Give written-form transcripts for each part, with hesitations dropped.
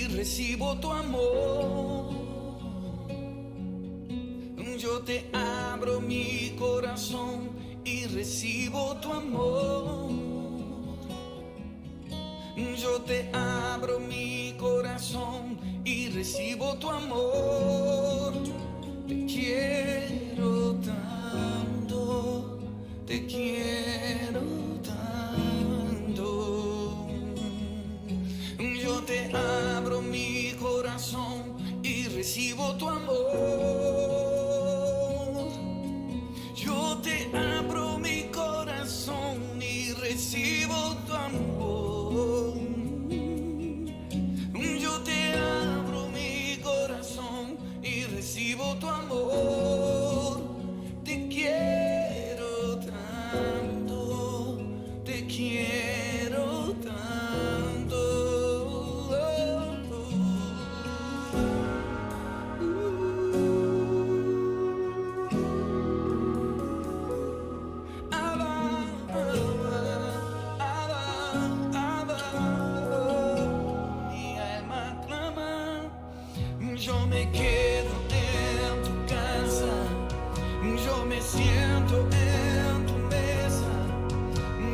recibo tu amor. Yo te abro mi corazón y recibo tu amor. Yo te abro mi corazón y recibo tu amor. Te quiero tanto, te quiero tanto. Yo te abro mi corazón y recibo tu amor. Yo te abro mi corazón y recibo tu amor. Yo te abro mi corazón y recibo tu amor. Te quiero tanto, te quiero tanto. Yo me quedo en tu casa, yo me siento en tu mesa,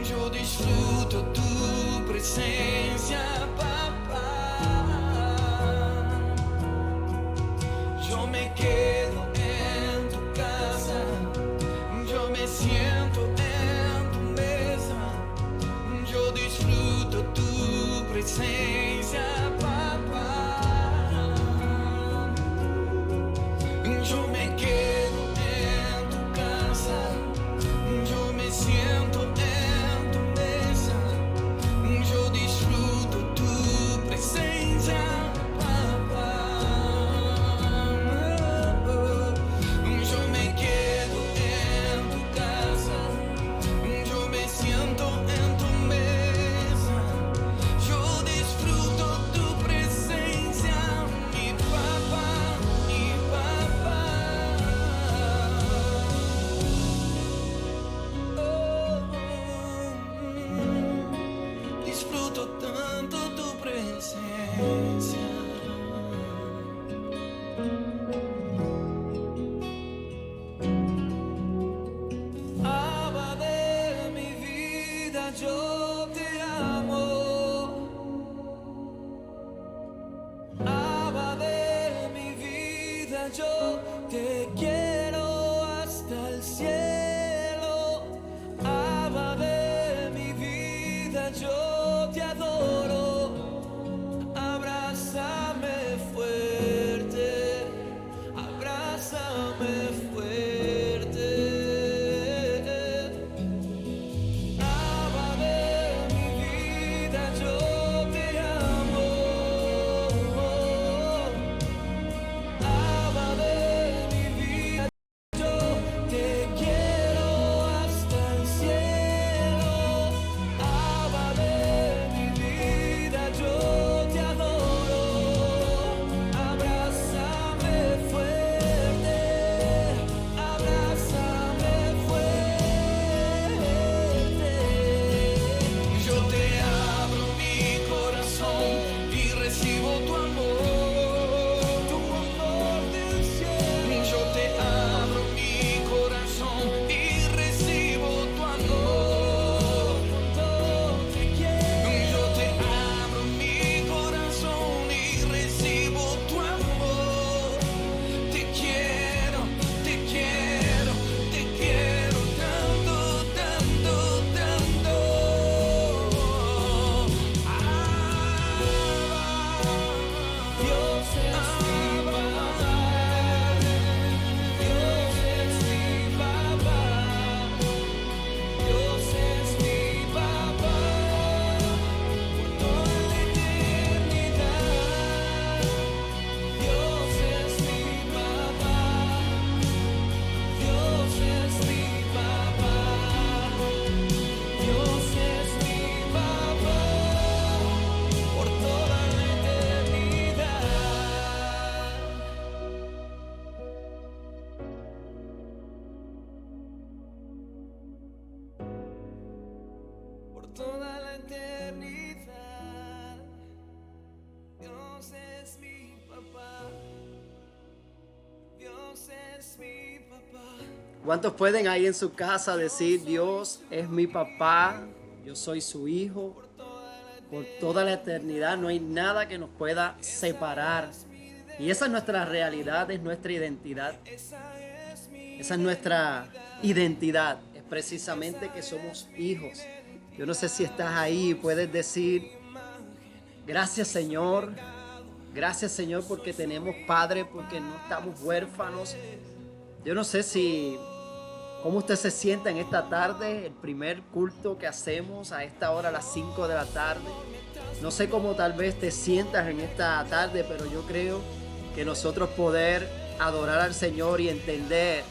yo disfruto tu presencia, papá. Yo me quedo en tu casa, yo me siento en tu mesa, yo disfruto tu presencia, papá. Yo me quedo en tu casa, yo me siento en tu mesa, yo disfruto tu presencia, papá. Yo me quedo en tu casa, yo me siento en tu mesa, yo disfruto tu presencia, mi papá, mi papá. Disfruto tanto tu presencia. Abba de mi vida, yo te amo. Abba de mi vida, yo te quiero hasta el cielo. Abba de mi vida, yo te adoro. Abrázame fuerte, abrázame fuerte. Abba de mi vida, yo te amo. Abba de mi vida, Dios es mi papá. Dios es mi papá. ¿Cuántos pueden ahí en su casa decir, Dios es mi papá, yo soy su hijo? Por toda la eternidad no hay nada que nos pueda separar. Y esa es nuestra realidad, es nuestra identidad. Esa es nuestra identidad, es precisamente que somos hijos. Yo no sé si estás ahí y puedes decir, gracias Señor porque tenemos Padre, porque no estamos huérfanos. Yo no sé cómo usted se sienta en esta tarde, el primer culto que hacemos a esta hora, a las 5 de la tarde. No sé cómo tal vez te sientas en esta tarde, pero yo creo que nosotros poder adorar al Señor y entender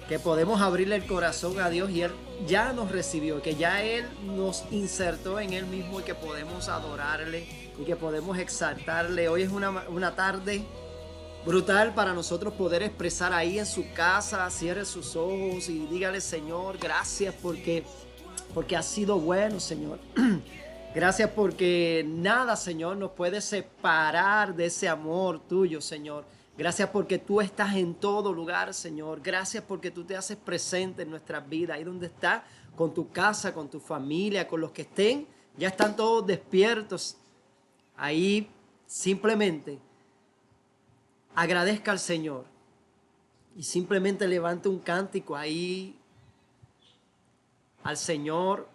que podemos abrirle el corazón a Dios y Él ya nos recibió, que ya Él nos insertó en Él mismo y que podemos adorarle y que podemos exaltarle. Hoy es una tarde brutal para nosotros poder expresar ahí en su casa. Cierre sus ojos y dígale, Señor, gracias porque has sido bueno, Señor. Gracias porque nada, Señor, nos puede separar de ese amor tuyo, Señor. Gracias porque tú estás en todo lugar, Señor. Gracias porque tú te haces presente en nuestras vidas. Ahí donde estás, con tu casa, con tu familia, con los que estén, ya están todos despiertos. Ahí simplemente agradezca al Señor y simplemente levante un cántico ahí al Señor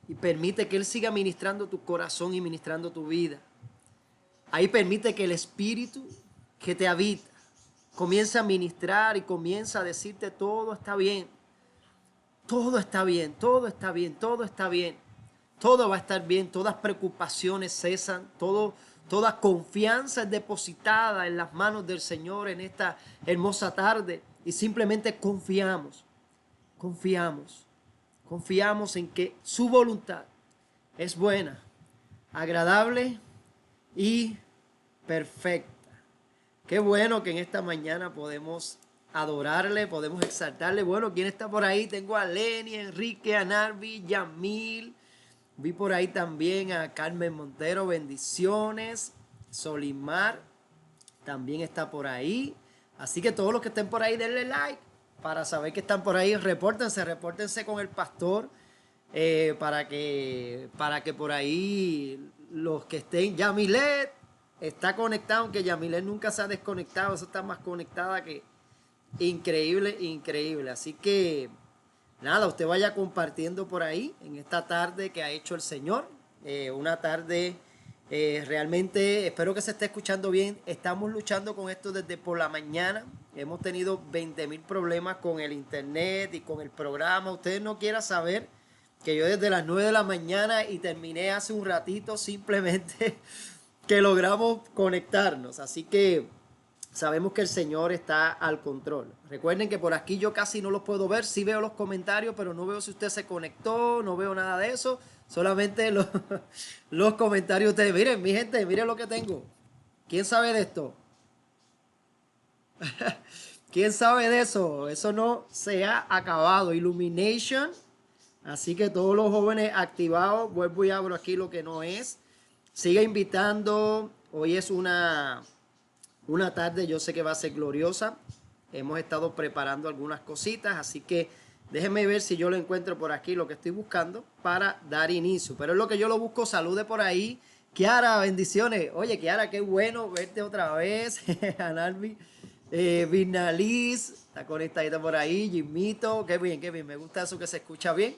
y permite que Él siga ministrando tu corazón y ministrando tu vida. Ahí permite que el Espíritu que te habita comience a ministrar y comienza a decirte todo está bien, todo está bien, todo está bien, todo está bien, todo va a estar bien, todas preocupaciones cesan, toda confianza es depositada en las manos del Señor en esta hermosa tarde y simplemente confiamos en que su voluntad es buena, agradable y perfecta. Qué bueno que en esta mañana podemos adorarle, podemos exaltarle. Bueno, ¿quién está por ahí? Tengo a Lenny, Enrique, a Narvi, Yamil. Vi por ahí también a Carmen Montero, bendiciones. Solimar también está por ahí. Así que todos los que estén por ahí, denle like para saber que están por ahí. Repórtense con el pastor para que por ahí los que estén. Yamilet está conectado, aunque Yamilet nunca se ha desconectado. Eso está más conectada que increíble. Así que nada, usted vaya compartiendo por ahí en esta tarde que ha hecho el Señor. Una tarde realmente, espero que se esté escuchando bien. Estamos luchando con esto desde por la mañana. Hemos tenido 20,000 problemas con el internet y con el programa. Ustedes no quieran saber que yo desde las 9 de la mañana y terminé hace un ratito simplemente que logramos conectarnos. Así que sabemos que el Señor está al control. Recuerden que por aquí yo casi no los puedo ver. Sí veo los comentarios, pero no veo si usted se conectó, no veo nada de eso. Solamente los comentarios de ustedes. Miren, mi gente, miren lo que tengo. ¿Quién sabe de esto? ¿Quién sabe de eso? Eso no se ha acabado. Illumination. Así que todos los jóvenes activados, vuelvo y abro aquí lo que no es. Siga invitando. Hoy es una tarde, yo sé que va a ser gloriosa. Hemos estado preparando algunas cositas, así que déjenme ver si yo lo encuentro por aquí, lo que estoy buscando para dar inicio. Pero es lo que yo lo busco. Salude por ahí. Kiara, bendiciones. Oye, Kiara, qué bueno verte otra vez. Analvi, Vinaliz, está conectadita por ahí. Jimito, qué bien. Me gusta eso que se escucha bien.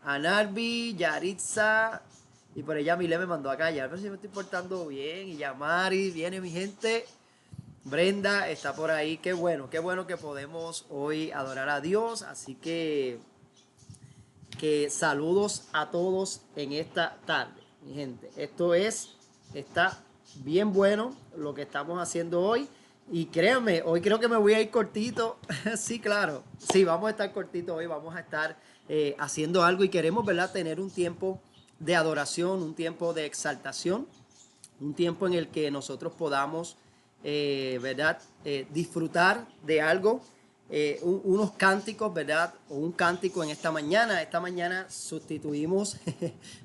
Analvi, Yaritza. Y por ella Mile me mandó a callar, pero si me estoy portando bien. Y Yamari, viene mi gente. Brenda está por ahí. Qué bueno que podemos hoy adorar a Dios. Así que saludos a todos en esta tarde, mi gente. Está bien bueno lo que estamos haciendo hoy. Y créanme, hoy creo que me voy a ir cortito. Sí, claro. Sí, vamos a estar cortito hoy. Vamos a estar haciendo algo y queremos, ¿verdad?, tener un tiempo de adoración, un tiempo de exaltación, un tiempo en el que nosotros podamos, ¿verdad?, disfrutar de algo unos cánticos, ¿verdad? O un cántico en esta mañana. Esta mañana sustituimos,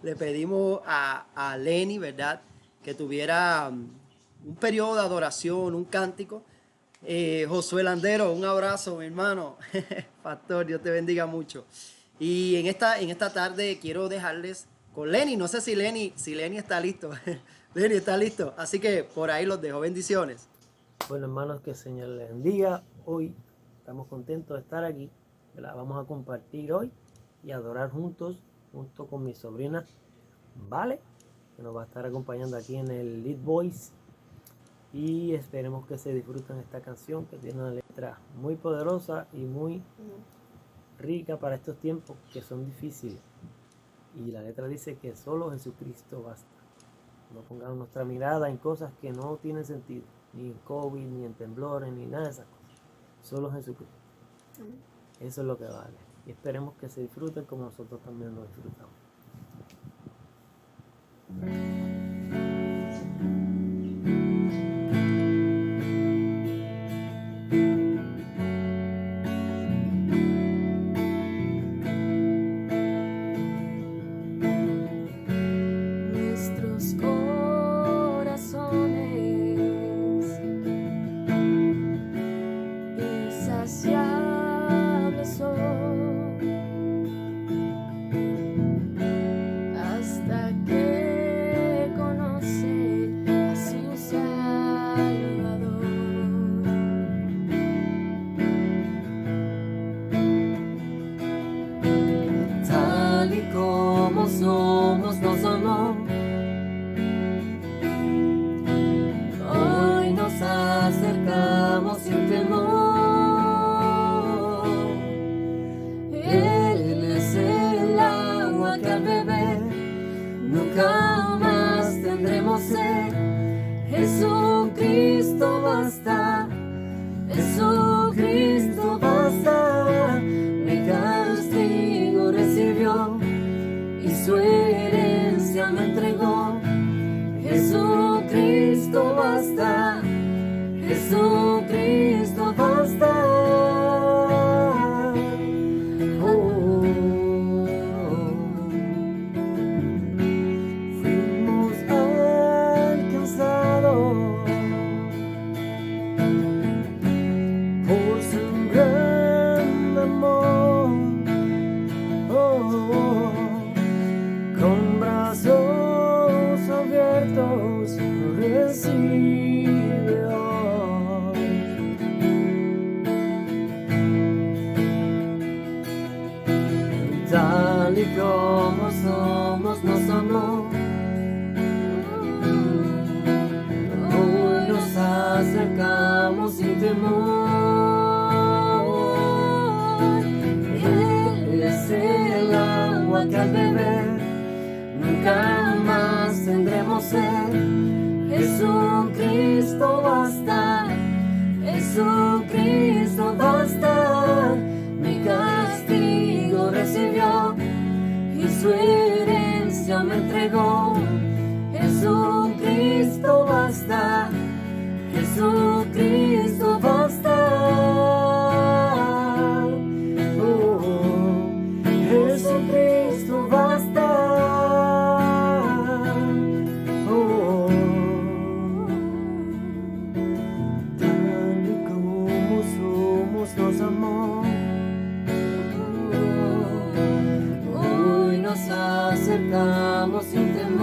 le pedimos a Lenny, ¿verdad? Que tuviera un periodo de adoración, un cántico. Josué Landero, un abrazo, mi hermano. Pastor, Dios te bendiga mucho. Y en esta tarde quiero dejarles con Lenny. No sé si Lenny está listo. Lenny está listo. Así que por ahí los dejo. Bendiciones. Bueno, hermanos, que el Señor les bendiga. Hoy estamos contentos de estar aquí, ¿verdad? Vamos a compartir hoy y adorar junto con mi sobrina Vale, que nos va a estar acompañando aquí en el Lead Voice. Y esperemos que se disfruten esta canción, que tiene una letra muy poderosa y muy rica para estos tiempos que son difíciles. Y la letra dice que solo Jesucristo basta. No pongamos nuestra mirada en cosas que no tienen sentido, ni en COVID, ni en temblores, ni nada de esas cosas. Solo Jesucristo. Eso es lo que vale. Y esperemos que se disfruten como nosotros también lo disfrutamos. Nuestros corazones insaciables son hasta que conoce a su Salvador. Tal y como somos, nos amó. Hoy nos acercamos sin temor. Él es el agua que al beber nunca más tendremos sed. Jesucristo basta, Jesucristo basta. Mi castigo recibió y su herencia me entregó. Jesucristo basta, Jesucristo basta. Fuimos alcanzados por su gran amor. Con brazos abiertos recibe hoy. Tal y como somos, nos amó. Hoy nos acercamos sin temor. Él es el agua que al beber nunca más tendremos sed. Jesucristo basta, Jesucristo basta. Mi castigo recibió y su herencia me entregó. Jesucristo basta, Jesucristo basta. Jesucristo basta. Tal y como somos, nos amó. Hoy nos acercamos sin temor.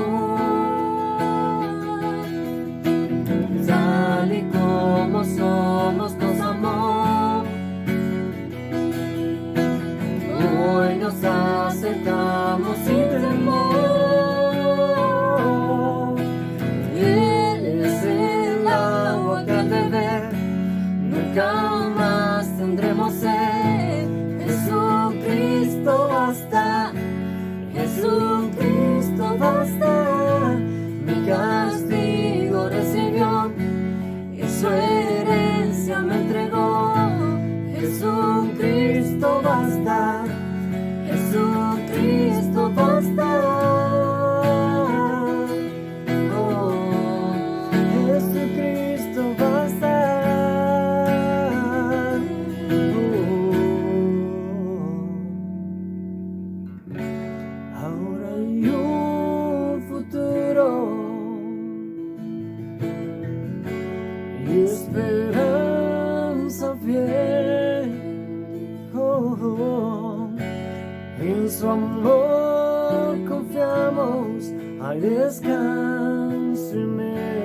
su amor confiamos, hay descanso en él.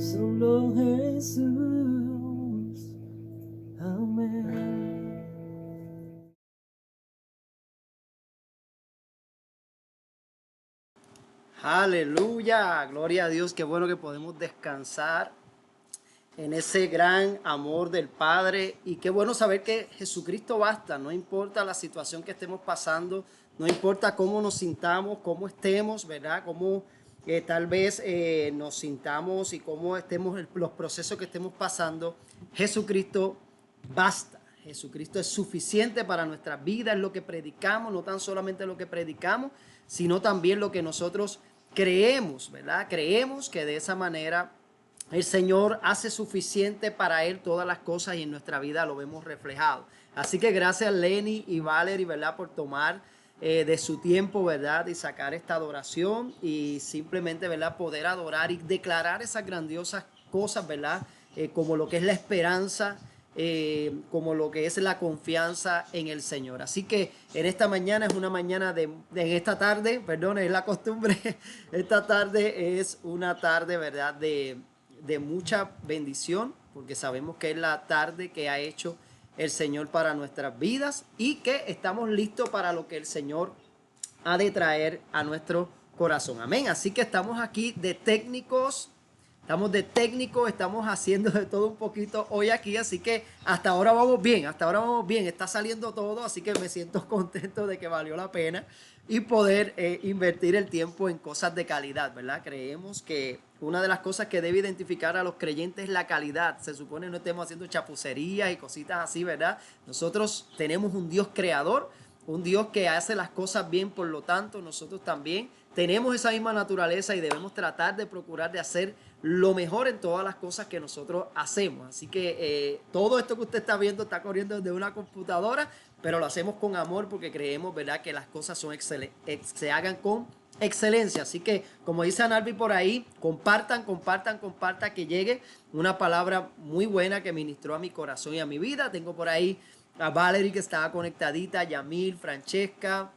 Solo Jesús. Amén. Aleluya, gloria a Dios, qué bueno que podemos descansar en ese gran amor del Padre, y qué bueno saber que Jesucristo basta, no importa la situación que estemos pasando, no importa cómo nos sintamos, cómo estemos, ¿verdad? Cómo tal vez nos sintamos y cómo estemos, los procesos que estemos pasando, Jesucristo basta. Jesucristo es suficiente para nuestras vidas, es lo que predicamos, no tan solamente lo que predicamos, sino también lo que nosotros creemos, ¿verdad? Creemos que de esa manera el Señor hace suficiente para Él todas las cosas y en nuestra vida lo vemos reflejado. Así que gracias Lenny y Valerie, ¿verdad? Por tomar de su tiempo, ¿verdad? Y sacar esta adoración y simplemente, ¿verdad? Poder adorar y declarar esas grandiosas cosas, ¿verdad? Como lo que es la esperanza, como lo que es la confianza en el Señor. Así que en esta mañana es una mañana en esta tarde, perdón, es la costumbre, esta tarde es una tarde, ¿verdad? De mucha bendición, porque sabemos que es la tarde que ha hecho el Señor para nuestras vidas y que estamos listos para lo que el Señor ha de traer a nuestro corazón. Amén. Así que estamos aquí de técnicos. Estamos haciendo de todo un poquito hoy aquí, así que hasta ahora vamos bien, está saliendo todo, así que me siento contento de que valió la pena y poder invertir el tiempo en cosas de calidad, ¿verdad? Creemos que una de las cosas que debe identificar a los creyentes es la calidad. Se supone no estemos haciendo chapucerías y cositas así, ¿verdad? Nosotros tenemos un Dios creador, un Dios que hace las cosas bien, por lo tanto nosotros también tenemos esa misma naturaleza y debemos tratar de procurar de hacer lo mejor en todas las cosas que nosotros hacemos. Así que todo esto que usted está viendo está corriendo desde una computadora, pero lo hacemos con amor porque creemos, ¿verdad?, que las cosas son se hagan con excelencia. Así que, como dice Analvi por ahí, compartan, que llegue una palabra muy buena que ministró a mi corazón y a mi vida. Tengo por ahí a Valerie que estaba conectadita, Yamil, Francesca,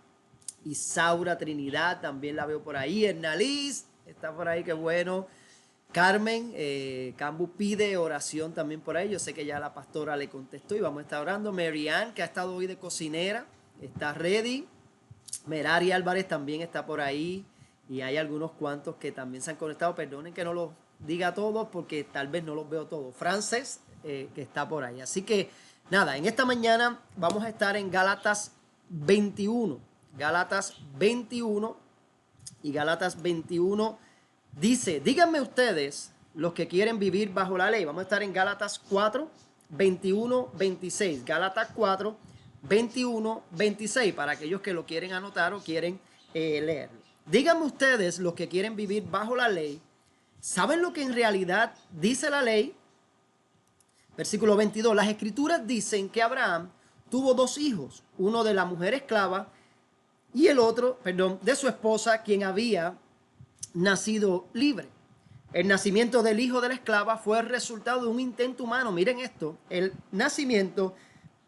Isaura, Trinidad, también la veo por ahí. Hernaliz está por ahí, qué bueno. Carmen, Cambu pide oración también por ahí. Yo sé que ya la pastora le contestó y vamos a estar orando. Mary Ann, que ha estado hoy de cocinera, está ready. Merari Álvarez también está por ahí. Y hay algunos cuantos que también se han conectado. Perdonen que no los diga todos porque tal vez no los veo todos. Frances, que está por ahí. Así que nada, en esta mañana vamos a estar en Gálatas 21. Gálatas 21 y Gálatas 21 dice, díganme ustedes los que quieren vivir bajo la ley. Vamos a estar en Gálatas 4, 21, 26. Gálatas 4, 21, 26 para aquellos que lo quieren anotar o quieren leerlo. Díganme ustedes los que quieren vivir bajo la ley, ¿saben lo que en realidad dice la ley? Versículo 22, las escrituras dicen que Abraham tuvo dos hijos, uno de la mujer esclava y el otro, de su esposa, quien había nacido libre. El nacimiento del hijo de la esclava fue el resultado de un intento humano. Miren esto, el nacimiento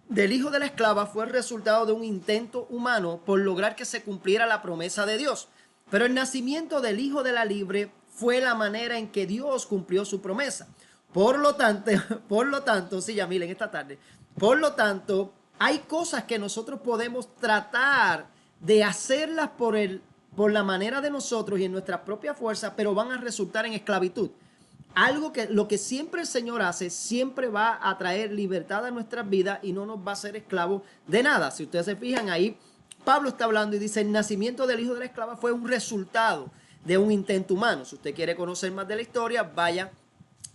del hijo de la esclava fue el resultado de un intento humano por lograr que se cumpliera la promesa de Dios. Pero el nacimiento del hijo de la libre fue la manera en que Dios cumplió su promesa. Por lo tanto, sí, Yamil, en esta tarde, por lo tanto, hay cosas que nosotros podemos tratar de hacerlas por la manera de nosotros y en nuestra propia fuerza, pero van a resultar en esclavitud. Algo que lo que siempre el Señor hace, siempre va a traer libertad a nuestras vidas y no nos va a hacer esclavos de nada. Si ustedes se fijan ahí, Pablo está hablando y dice, el nacimiento del hijo de la esclava fue un resultado de un intento humano. Si usted quiere conocer más de la historia, vaya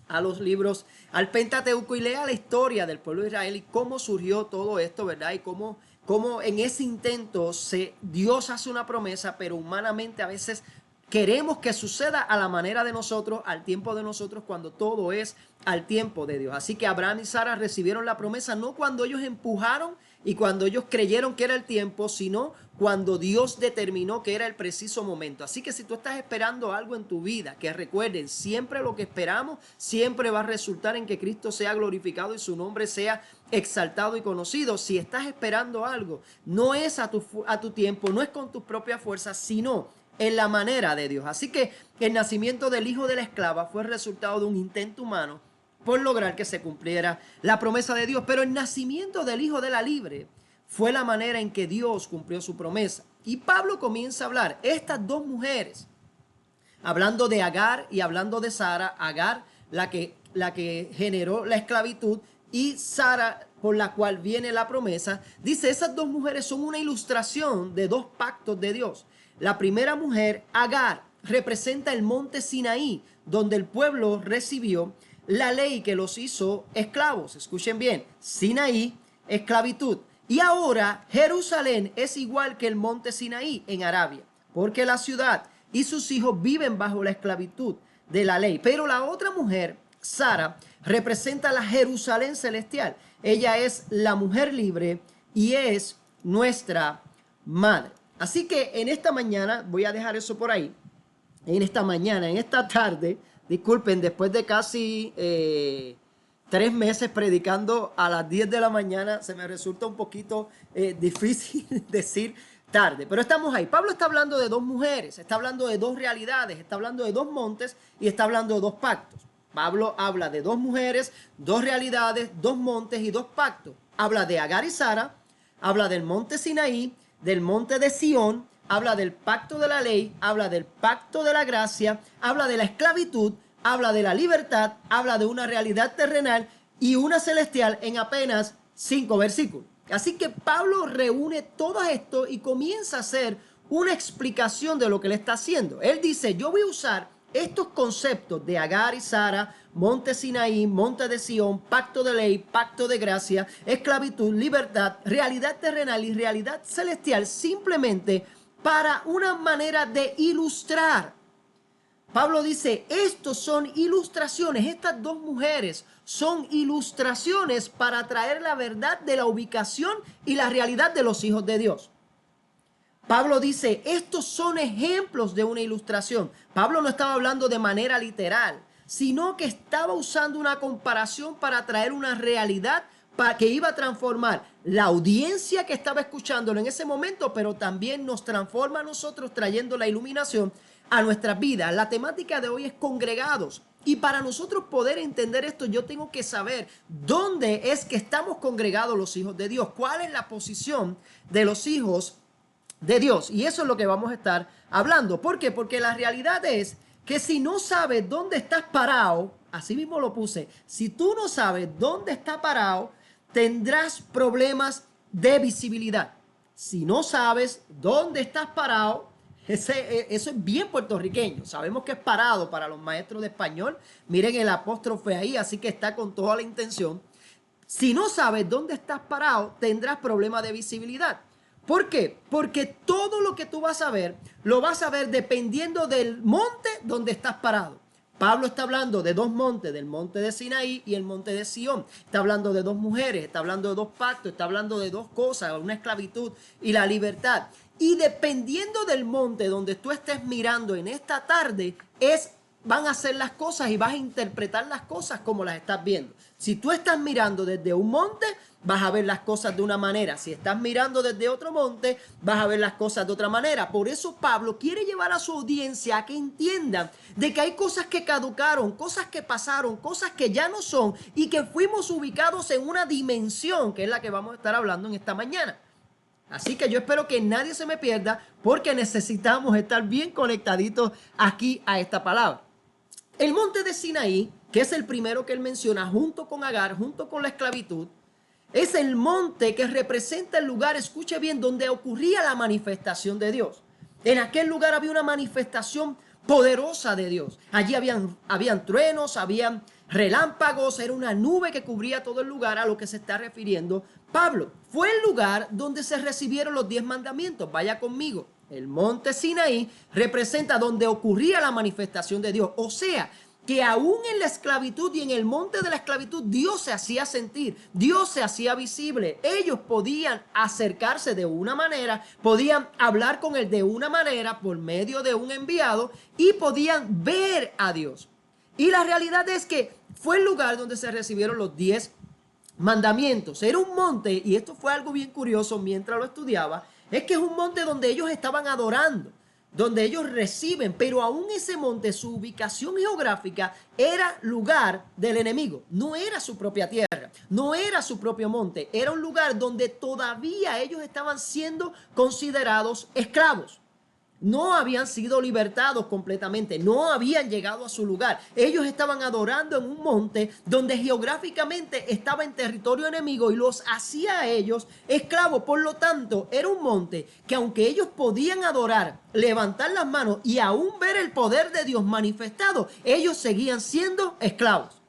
a los libros, al Pentateuco y lea la historia del pueblo de Israel y cómo surgió todo esto, ¿verdad? Y cómo en ese intento Dios hace una promesa, pero humanamente a veces queremos que suceda a la manera de nosotros, al tiempo de nosotros, cuando todo es al tiempo de Dios. Así que Abraham y Sara recibieron la promesa no cuando ellos empujaron y cuando ellos creyeron que era el tiempo, sino cuando Dios determinó que era el preciso momento. Así que si tú estás esperando algo en tu vida, que recuerden, siempre lo que esperamos, siempre va a resultar en que Cristo sea glorificado y su nombre sea exaltado y conocido. Si estás esperando algo, no es a tu tiempo, no es con tus propias fuerzas, sino en la manera de Dios. Así que el nacimiento del hijo de la esclava fue el resultado de un intento humano por lograr que se cumpliera la promesa de Dios. Pero el nacimiento del hijo de la libre fue la manera en que Dios cumplió su promesa. Y Pablo comienza a hablar, estas dos mujeres, hablando de Agar y hablando de Sara. Agar, la que generó la esclavitud, y Sara, por la cual viene la promesa. Dice, esas dos mujeres son una ilustración de dos pactos de Dios. La primera mujer, Agar, representa el monte Sinaí, donde el pueblo recibió la ley que los hizo esclavos. Escuchen bien, Sinaí, esclavitud. Y ahora Jerusalén es igual que el monte Sinaí en Arabia, porque la ciudad y sus hijos viven bajo la esclavitud de la ley. Pero la otra mujer, Sara, representa la Jerusalén celestial. Ella es la mujer libre y es nuestra madre. Así que en esta mañana, voy a dejar eso por ahí, en esta tarde, disculpen, después de casi 3 meses predicando a las 10 de la mañana, se me resulta un poquito difícil decir tarde, pero estamos ahí. Pablo está hablando de dos mujeres, está hablando de dos realidades, está hablando de dos montes y está hablando de dos pactos. Pablo habla de dos mujeres, dos realidades, dos montes y dos pactos. Habla de Agar y Sara, habla del monte Sinaí, del monte de Sión, habla del pacto de la ley, habla del pacto de la gracia, habla de la esclavitud, habla de la libertad, habla de una realidad terrenal y una celestial en apenas 5 versículos. Así que Pablo reúne todo esto y comienza a hacer una explicación de lo que le está haciendo. Él dice, yo voy a usar estos conceptos de Agar y Sara, monte Sinaí, monte de Sión, pacto de ley, pacto de gracia, esclavitud, libertad, realidad terrenal y realidad celestial, simplemente para una manera de ilustrar. Pablo dice, estos son ilustraciones, estas dos mujeres son ilustraciones para traer la verdad de la ubicación y la realidad de los hijos de Dios. Pablo dice, estos son ejemplos de una ilustración. Pablo no estaba hablando de manera literal, sino que estaba usando una comparación para traer una realidad que iba a transformar la audiencia que estaba escuchándolo en ese momento, pero también nos transforma a nosotros trayendo la iluminación a nuestras vidas. La temática de hoy es congregados. Y para nosotros poder entender esto, yo tengo que saber dónde es que estamos congregados los hijos de Dios. ¿Cuál es la posición de los hijos de Dios? Y eso es lo que vamos a estar hablando. ¿Por qué? Porque la realidad es que si no sabes dónde estás parado, así mismo lo puse, si tú no sabes dónde está parado, tendrás problemas de visibilidad. Si no sabes dónde estás parado, eso es bien puertorriqueño. Sabemos que es parado para los maestros de español. Miren el apóstrofe ahí, así que está con toda la intención. Si no sabes dónde estás parado, tendrás problemas de visibilidad. ¿Por qué? Porque todo lo que tú vas a ver, lo vas a ver dependiendo del monte donde estás parado. Pablo está hablando de dos montes, del monte de Sinaí y el monte de Sión. Está hablando de dos mujeres, está hablando de dos pactos, está hablando de dos cosas, una esclavitud y la libertad. Y dependiendo del monte donde tú estés mirando en esta tarde, van a ser las cosas y vas a interpretar las cosas como las estás viendo. Si tú estás mirando desde un monte, vas a ver las cosas de una manera. Si estás mirando desde otro monte, vas a ver las cosas de otra manera. Por eso Pablo quiere llevar a su audiencia a que entiendan de que hay cosas que caducaron, cosas que pasaron, cosas que ya no son y que fuimos ubicados en una dimensión que es la que vamos a estar hablando en esta mañana. Así que yo espero que nadie se me pierda porque necesitamos estar bien conectaditos aquí a esta palabra. El monte de Sinaí, que es el primero que él menciona junto con Agar, junto con la esclavitud, es el monte que representa el lugar, escuche bien, donde ocurría la manifestación de Dios. En aquel lugar había una manifestación poderosa de Dios. Allí habían truenos, habían relámpagos, era una nube que cubría todo el lugar a lo que se está refiriendo Pablo. Fue el lugar donde se recibieron los 10 mandamientos. Vaya conmigo. El monte Sinaí representa donde ocurría la manifestación de Dios. O sea, que aún en la esclavitud y en el monte de la esclavitud Dios se hacía sentir, Dios se hacía visible. Ellos podían acercarse de una manera, podían hablar con él de una manera por medio de un enviado y podían ver a Dios. Y la realidad es que fue el lugar donde se recibieron los 10 mandamientos. Era un monte, y esto fue algo bien curioso mientras lo estudiaba, es que es un monte donde ellos estaban adorando, donde ellos reciben, pero aún ese monte, su ubicación geográfica era lugar del enemigo, no era su propia tierra, no era su propio monte, era un lugar donde todavía ellos estaban siendo considerados esclavos. No habían sido libertados completamente, no habían llegado a su lugar. Ellos estaban adorando en un monte donde geográficamente estaba en territorio enemigo y los hacía a ellos esclavos. Por lo tanto, era un monte que aunque ellos podían adorar, levantar las manos y aún ver el poder de Dios manifestado, ellos seguían siendo esclavos.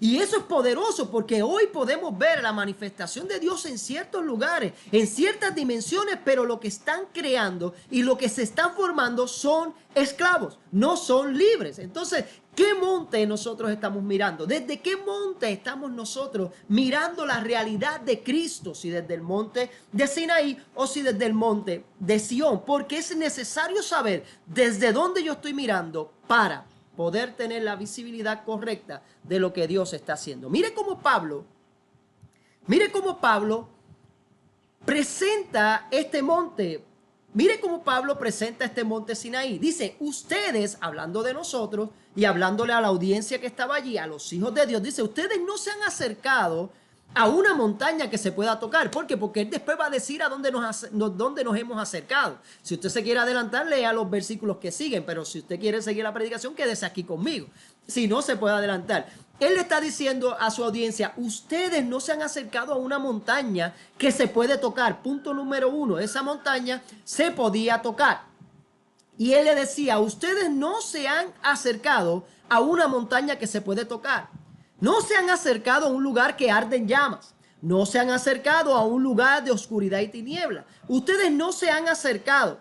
Y eso es poderoso porque hoy podemos ver la manifestación de Dios en ciertos lugares, en ciertas dimensiones, pero lo que están creando y lo que se están formando son esclavos, no son libres. Entonces, ¿qué monte nosotros estamos mirando? ¿Desde qué monte estamos nosotros mirando la realidad de Cristo? Si desde el monte de Sinaí o si desde el monte de Sión, porque es necesario saber desde dónde yo estoy mirando para poder tener la visibilidad correcta de lo que Dios está haciendo. Mire cómo Pablo presenta este monte. Mire cómo Pablo presenta este monte Sinaí. Dice, ustedes, hablando de nosotros y hablándole a la audiencia que estaba allí, a los hijos de Dios, dice, ustedes no se han acercado a una montaña que se pueda tocar. ¿Por qué? Porque él después va a decir a dónde nos hemos acercado. Si usted se quiere adelantar, lea los versículos que siguen, pero si usted quiere seguir la predicación, quédese aquí conmigo. Si no, se puede adelantar. Él le está diciendo a su audiencia, ustedes no se han acercado a una montaña que se puede tocar. Punto número 1, esa montaña se podía tocar. Y él le decía, ustedes no se han acercado a una montaña que se puede tocar. No se han acercado a un lugar que arde en llamas. No se han acercado a un lugar de oscuridad y tiniebla. Ustedes no se han acercado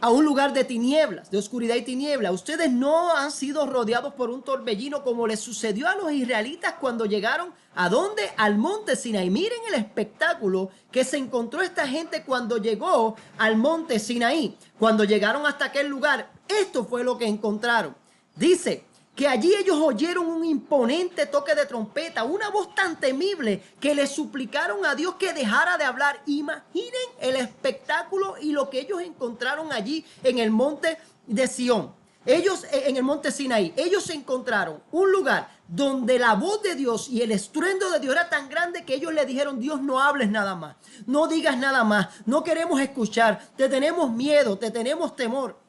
a un lugar de tinieblas, de oscuridad y tiniebla. Ustedes no han sido rodeados por un torbellino como les sucedió a los israelitas cuando llegaron ¿a dónde? Al monte Sinaí. Miren el espectáculo que se encontró esta gente cuando llegó al monte Sinaí. Cuando llegaron hasta aquel lugar, esto fue lo que encontraron. Dice que allí ellos oyeron un imponente toque de trompeta, una voz tan temible que le suplicaron a Dios que dejara de hablar. Imaginen el espectáculo y lo que ellos encontraron allí en el monte de Sión. Ellos, en el monte Sinaí, ellos encontraron un lugar donde la voz de Dios y el estruendo de Dios era tan grande que ellos le dijeron, Dios, no hables nada más, no digas nada más, no queremos escuchar, te tenemos miedo, te tenemos temor.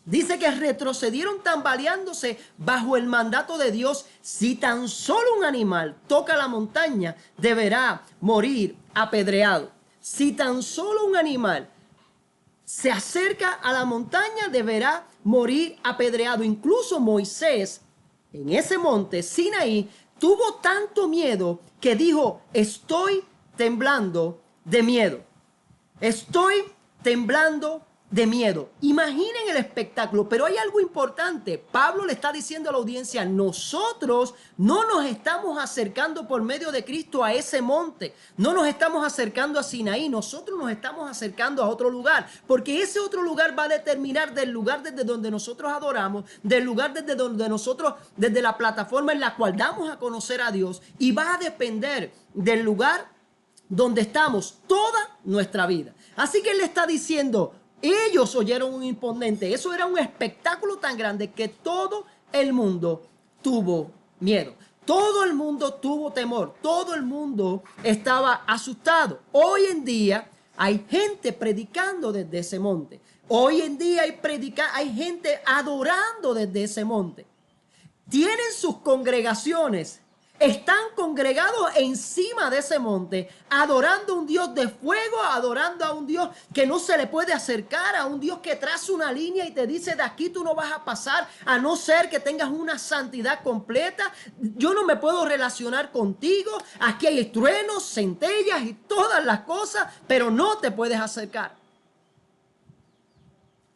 Dice que retrocedieron tambaleándose bajo el mandato de Dios. Si tan solo un animal toca la montaña, deberá morir apedreado. Si tan solo un animal se acerca a la montaña, deberá morir apedreado. Incluso Moisés, en ese monte Sinaí, tuvo tanto miedo que dijo, estoy temblando de miedo. Estoy temblando de miedo. Imaginen el espectáculo, pero hay algo importante. Pablo le está diciendo a la audiencia, nosotros no nos estamos acercando por medio de Cristo a ese monte, no nos estamos acercando a Sinaí, nosotros nos estamos acercando a otro lugar, porque ese otro lugar va a determinar del lugar desde donde nosotros adoramos, del lugar desde donde nosotros, desde la plataforma en la cual damos a conocer a Dios, y va a depender del lugar donde estamos toda nuestra vida. Así que él le está diciendo, ellos oyeron un imponente, eso era un espectáculo tan grande que todo el mundo tuvo miedo, todo el mundo tuvo temor, todo el mundo estaba asustado. Hoy en día hay gente predicando desde ese monte, hoy en día hay gente adorando desde ese monte, tienen sus congregaciones. Están congregados encima de ese monte, adorando a un Dios de fuego, adorando a un Dios que no se le puede acercar, a un Dios que traza una línea y te dice, de aquí tú no vas a pasar, a no ser que tengas una santidad completa. Yo no me puedo relacionar contigo. Aquí hay truenos, centellas y todas las cosas, pero no te puedes acercar.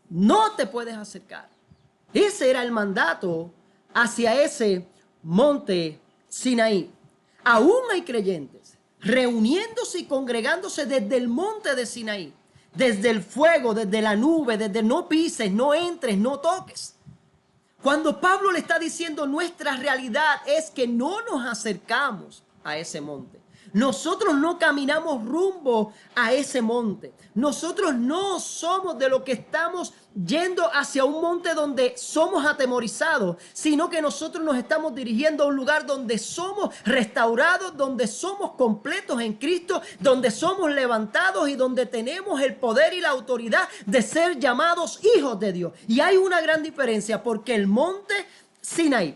no te puedes acercar. Ese era el mandato hacia ese monte Sinaí. Aún hay creyentes reuniéndose y congregándose desde el monte de Sinaí, desde el fuego, desde la nube, desde no pises, no entres, no toques. Cuando Pablo le está diciendo nuestra realidad es que no nos acercamos a ese monte. Nosotros no caminamos rumbo a ese monte. Nosotros no somos de los que estamos yendo hacia un monte donde somos atemorizados, sino que nosotros nos estamos dirigiendo a un lugar donde somos restaurados, donde somos completos en Cristo, donde somos levantados y donde tenemos el poder y la autoridad de ser llamados hijos de Dios. Y hay una gran diferencia porque el monte Sinaí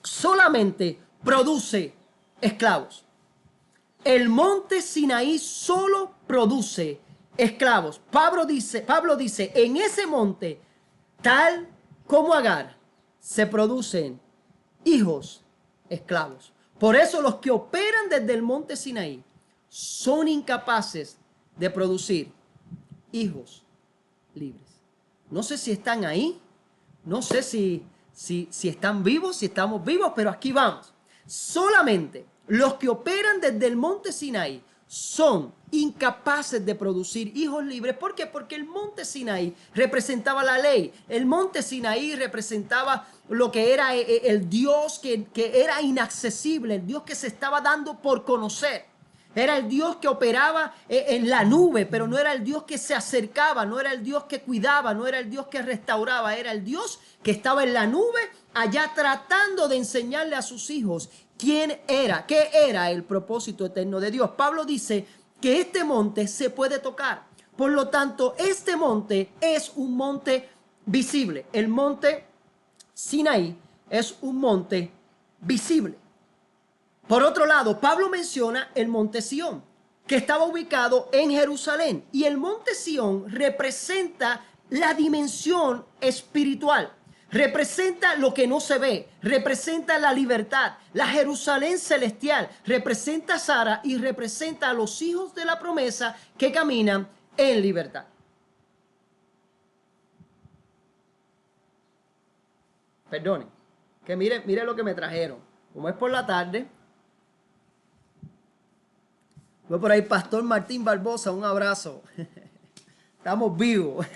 solamente produce esclavos. El monte Sinaí solo produce esclavos. Pablo dice, en ese monte, tal como Agar, se producen hijos esclavos. Por eso los que operan desde el monte Sinaí son incapaces de producir hijos libres. No sé si están ahí, no sé si están vivos, si estamos vivos, pero aquí vamos. Solamente los que operan desde el monte Sinaí son incapaces de producir hijos libres. ¿Por qué? Porque el monte Sinaí representaba la ley. El monte Sinaí representaba lo que era el Dios que era inaccesible, el Dios que se estaba dando por conocer. Era el Dios que operaba en la nube, pero no era el Dios que se acercaba, no era el Dios que cuidaba, no era el Dios que restauraba, era el Dios que estaba en la nube allá tratando de enseñarle a sus hijos quién era, qué era el propósito eterno de Dios. Pablo dice que este monte se puede tocar. Por lo tanto, este monte es un monte visible. El monte Sinaí es un monte visible. Por otro lado, Pablo menciona el monte Sión, que estaba ubicado en Jerusalén. Y el monte Sión representa la dimensión espiritual. Representa lo que no se ve, representa la libertad, la Jerusalén celestial, representa a Sara y representa a los hijos de la promesa que caminan en libertad. Perdonen, que mire lo que me trajeron. Como es por la tarde, voy por ahí, Pastor Martín Barbosa, un abrazo. Estamos vivos.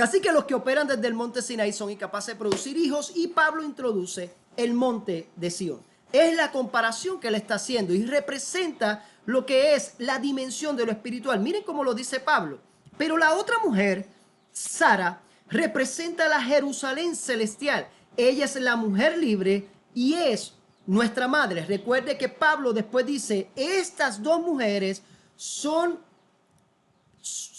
Así que los que operan desde el monte Sinaí son incapaces de producir hijos y Pablo introduce el monte de Sión. Es la comparación que él está haciendo y representa lo que es la dimensión de lo espiritual. Miren cómo lo dice Pablo. Pero la otra mujer, Sara, representa la Jerusalén celestial. Ella es la mujer libre y es nuestra madre. Recuerde que Pablo después dice, estas dos mujeres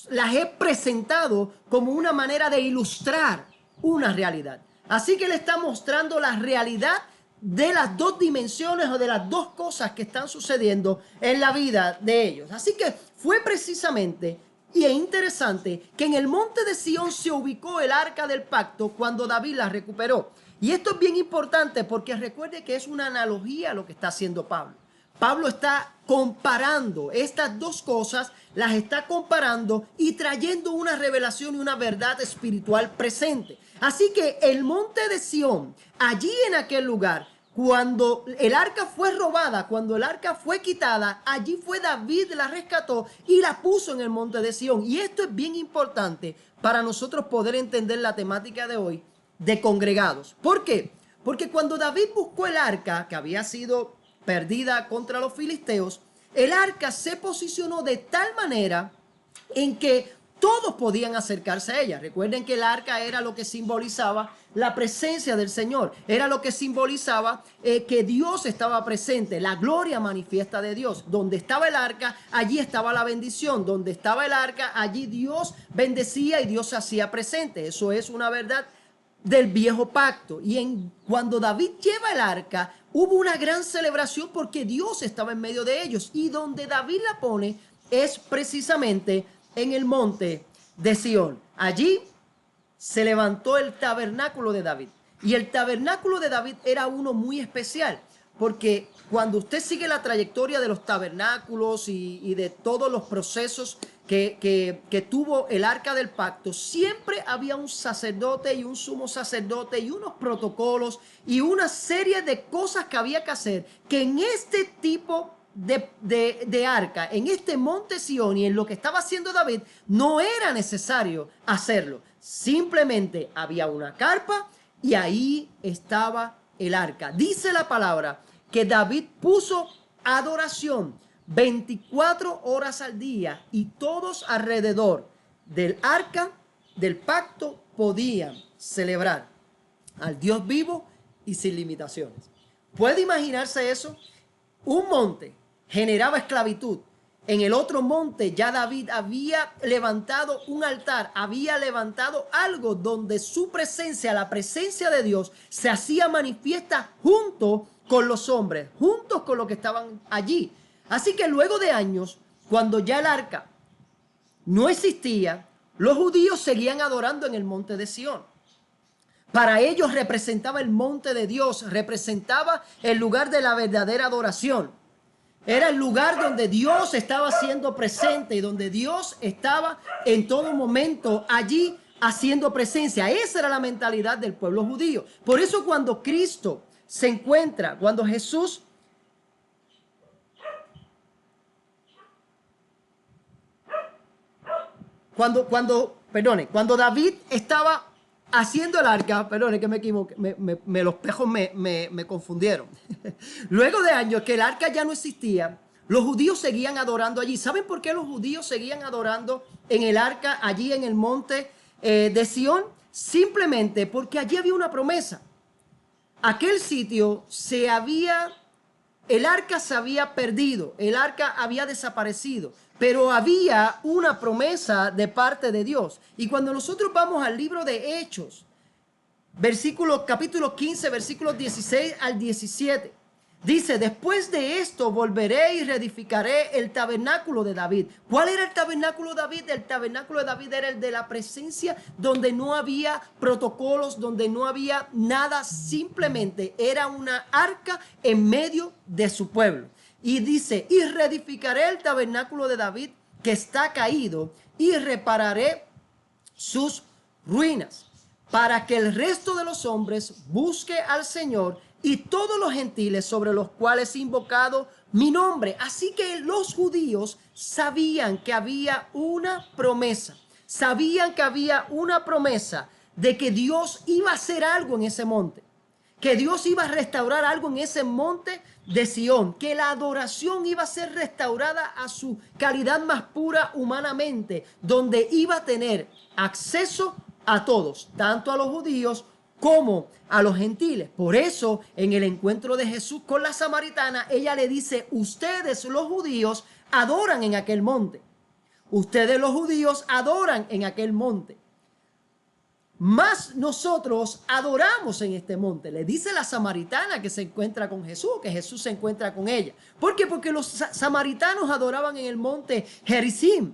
las he presentado como una manera de ilustrar una realidad. Así que le está mostrando la realidad de las dos dimensiones o de las dos cosas que están sucediendo en la vida de ellos. Así que fue precisamente y es interesante que en el monte de Sión se ubicó el arca del pacto cuando David la recuperó. Y esto es bien importante porque recuerde que es una analogía a lo que está haciendo Pablo. Pablo está comparando estas dos cosas, las está comparando y trayendo una revelación y una verdad espiritual presente. Así que el monte de Sión, allí en aquel lugar, cuando el arca fue robada, cuando el arca fue quitada, allí fue David, la rescató y la puso en el monte de Sión. Y esto es bien importante para nosotros poder entender la temática de hoy de congregados. ¿Por qué? Porque cuando David buscó el arca que había sido perdida contra los filisteos, el arca se posicionó de tal manera en que todos podían acercarse a ella. Recuerden que el arca era lo que simbolizaba la presencia del Señor. Era lo que simbolizaba que Dios estaba presente, la gloria manifiesta de Dios. Donde estaba el arca, allí estaba la bendición. Donde estaba el arca, allí Dios bendecía y Dios se hacía presente. Eso es una verdad del viejo pacto. Y cuando David lleva el arca, hubo una gran celebración porque Dios estaba en medio de ellos. Y donde David la pone es precisamente en el monte de Sión. Allí se levantó el tabernáculo de David. Y el tabernáculo de David era uno muy especial porque cuando usted sigue la trayectoria de los tabernáculos y de todos los procesos que tuvo el arca del pacto, siempre había un sacerdote y un sumo sacerdote y unos protocolos y una serie de cosas que había que hacer, que en este tipo de arca, en este monte Sión y en lo que estaba haciendo David, no era necesario hacerlo. Simplemente había una carpa y ahí estaba el arca. Dice la palabra que David puso adoración 24 horas al día y todos alrededor del arca del pacto podían celebrar al Dios vivo y sin limitaciones. ¿Puede imaginarse eso? Un monte generaba esclavitud. En el otro monte ya David había levantado un altar, había levantado algo donde su presencia, la presencia de Dios, se hacía manifiesta junto con los hombres, juntos con los que estaban allí. Así que luego de años, cuando ya el arca no existía, los judíos seguían adorando en el monte de Sión. Para ellos representaba el monte de Dios, representaba el lugar de la verdadera adoración. Era el lugar donde Dios estaba siendo presente y donde Dios estaba en todo momento allí haciendo presencia. Esa era la mentalidad del pueblo judío. Por eso cuando Cristo se encuentra, cuando Jesús cuando David estaba haciendo el arca, perdone que me equivoqué, los pejos me confundieron. Luego de años que el arca ya no existía, los judíos seguían adorando allí. ¿Saben por qué los judíos seguían adorando en el arca, allí en el monte de Sión? Simplemente porque allí había una promesa. Aquel sitio el arca se había perdido, el arca había desaparecido, pero había una promesa de parte de Dios. Y cuando nosotros vamos al libro de Hechos, capítulo 15, versículos 16 al 17, dice: después de esto volveré y reedificaré el tabernáculo de David. ¿Cuál era el tabernáculo de David? El tabernáculo de David era el de la presencia, donde no había protocolos, donde no había nada, simplemente era una arca en medio de su pueblo. Y dice: y reedificaré el tabernáculo de David que está caído y repararé sus ruinas, para que el resto de los hombres busque al Señor y todos los gentiles sobre los cuales he invocado mi nombre. Así que los judíos sabían que había una promesa, de que Dios iba a hacer algo en ese monte, que Dios iba a restaurar algo en ese monte de Sión, que la adoración iba a ser restaurada a su calidad más pura humanamente, donde iba a tener acceso a todos, tanto a los judíos como a los gentiles. Por eso, en el encuentro de Jesús con la samaritana, ella le dice: ustedes los judíos adoran en aquel monte. Ustedes los judíos adoran en aquel monte. Mas nosotros adoramos en este monte. Le dice la samaritana que se encuentra con Jesús, que Jesús se encuentra con ella. ¿Por qué? Porque los samaritanos adoraban en el monte Gerizim,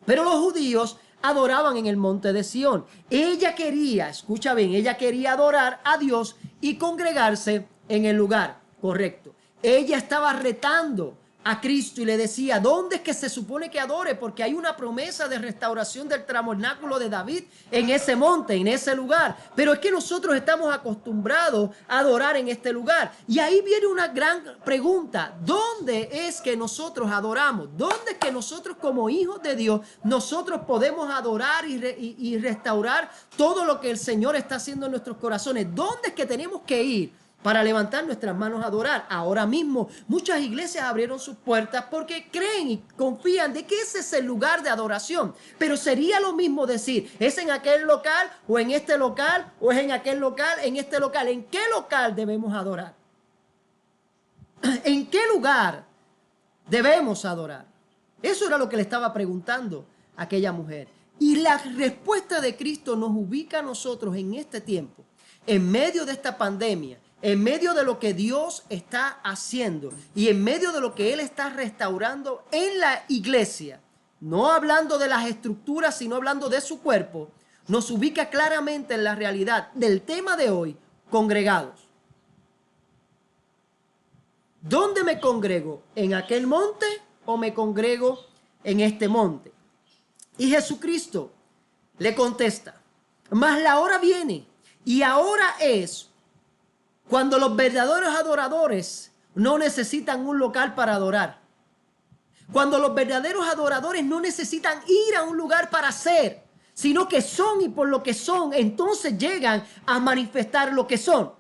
pero los judíos adoraban en el monte de Sión. Ella quería, escucha bien, ella quería adorar a Dios y congregarse en el lugar correcto. Ella estaba retando a Cristo y le decía: ¿dónde es que se supone que adore? Porque hay una promesa de restauración del tabernáculo de David en ese monte, en ese lugar. Pero es que nosotros estamos acostumbrados a adorar en este lugar. Y ahí viene una gran pregunta: ¿dónde es que nosotros adoramos? ¿Dónde es que nosotros, como hijos de Dios, nosotros podemos adorar y restaurar todo lo que el Señor está haciendo en nuestros corazones? ¿Dónde es que tenemos que ir para levantar nuestras manos a adorar? Ahora mismo muchas iglesias abrieron sus puertas porque creen y confían de que ese es el lugar de adoración. Pero sería lo mismo decir: ¿es en aquel local o en este local o es en aquel local, en este local? ¿En qué local debemos adorar? ¿En qué lugar debemos adorar? Eso era lo que le estaba preguntando a aquella mujer. Y la respuesta de Cristo nos ubica a nosotros en este tiempo, en medio de esta pandemia, en medio de lo que Dios está haciendo y en medio de lo que Él está restaurando en la iglesia, no hablando de las estructuras, sino hablando de su cuerpo, nos ubica claramente en la realidad del tema de hoy: congregados. ¿dónde me congrego? ¿En aquel monte o me congrego en este monte? Y Jesucristo le contesta, mas la hora viene y ahora es cuando los verdaderos adoradores no necesitan un local para adorar. Cuando los verdaderos adoradores no necesitan ir a un lugar para ser, sino que son y por lo que son, entonces llegan a manifestar lo que son.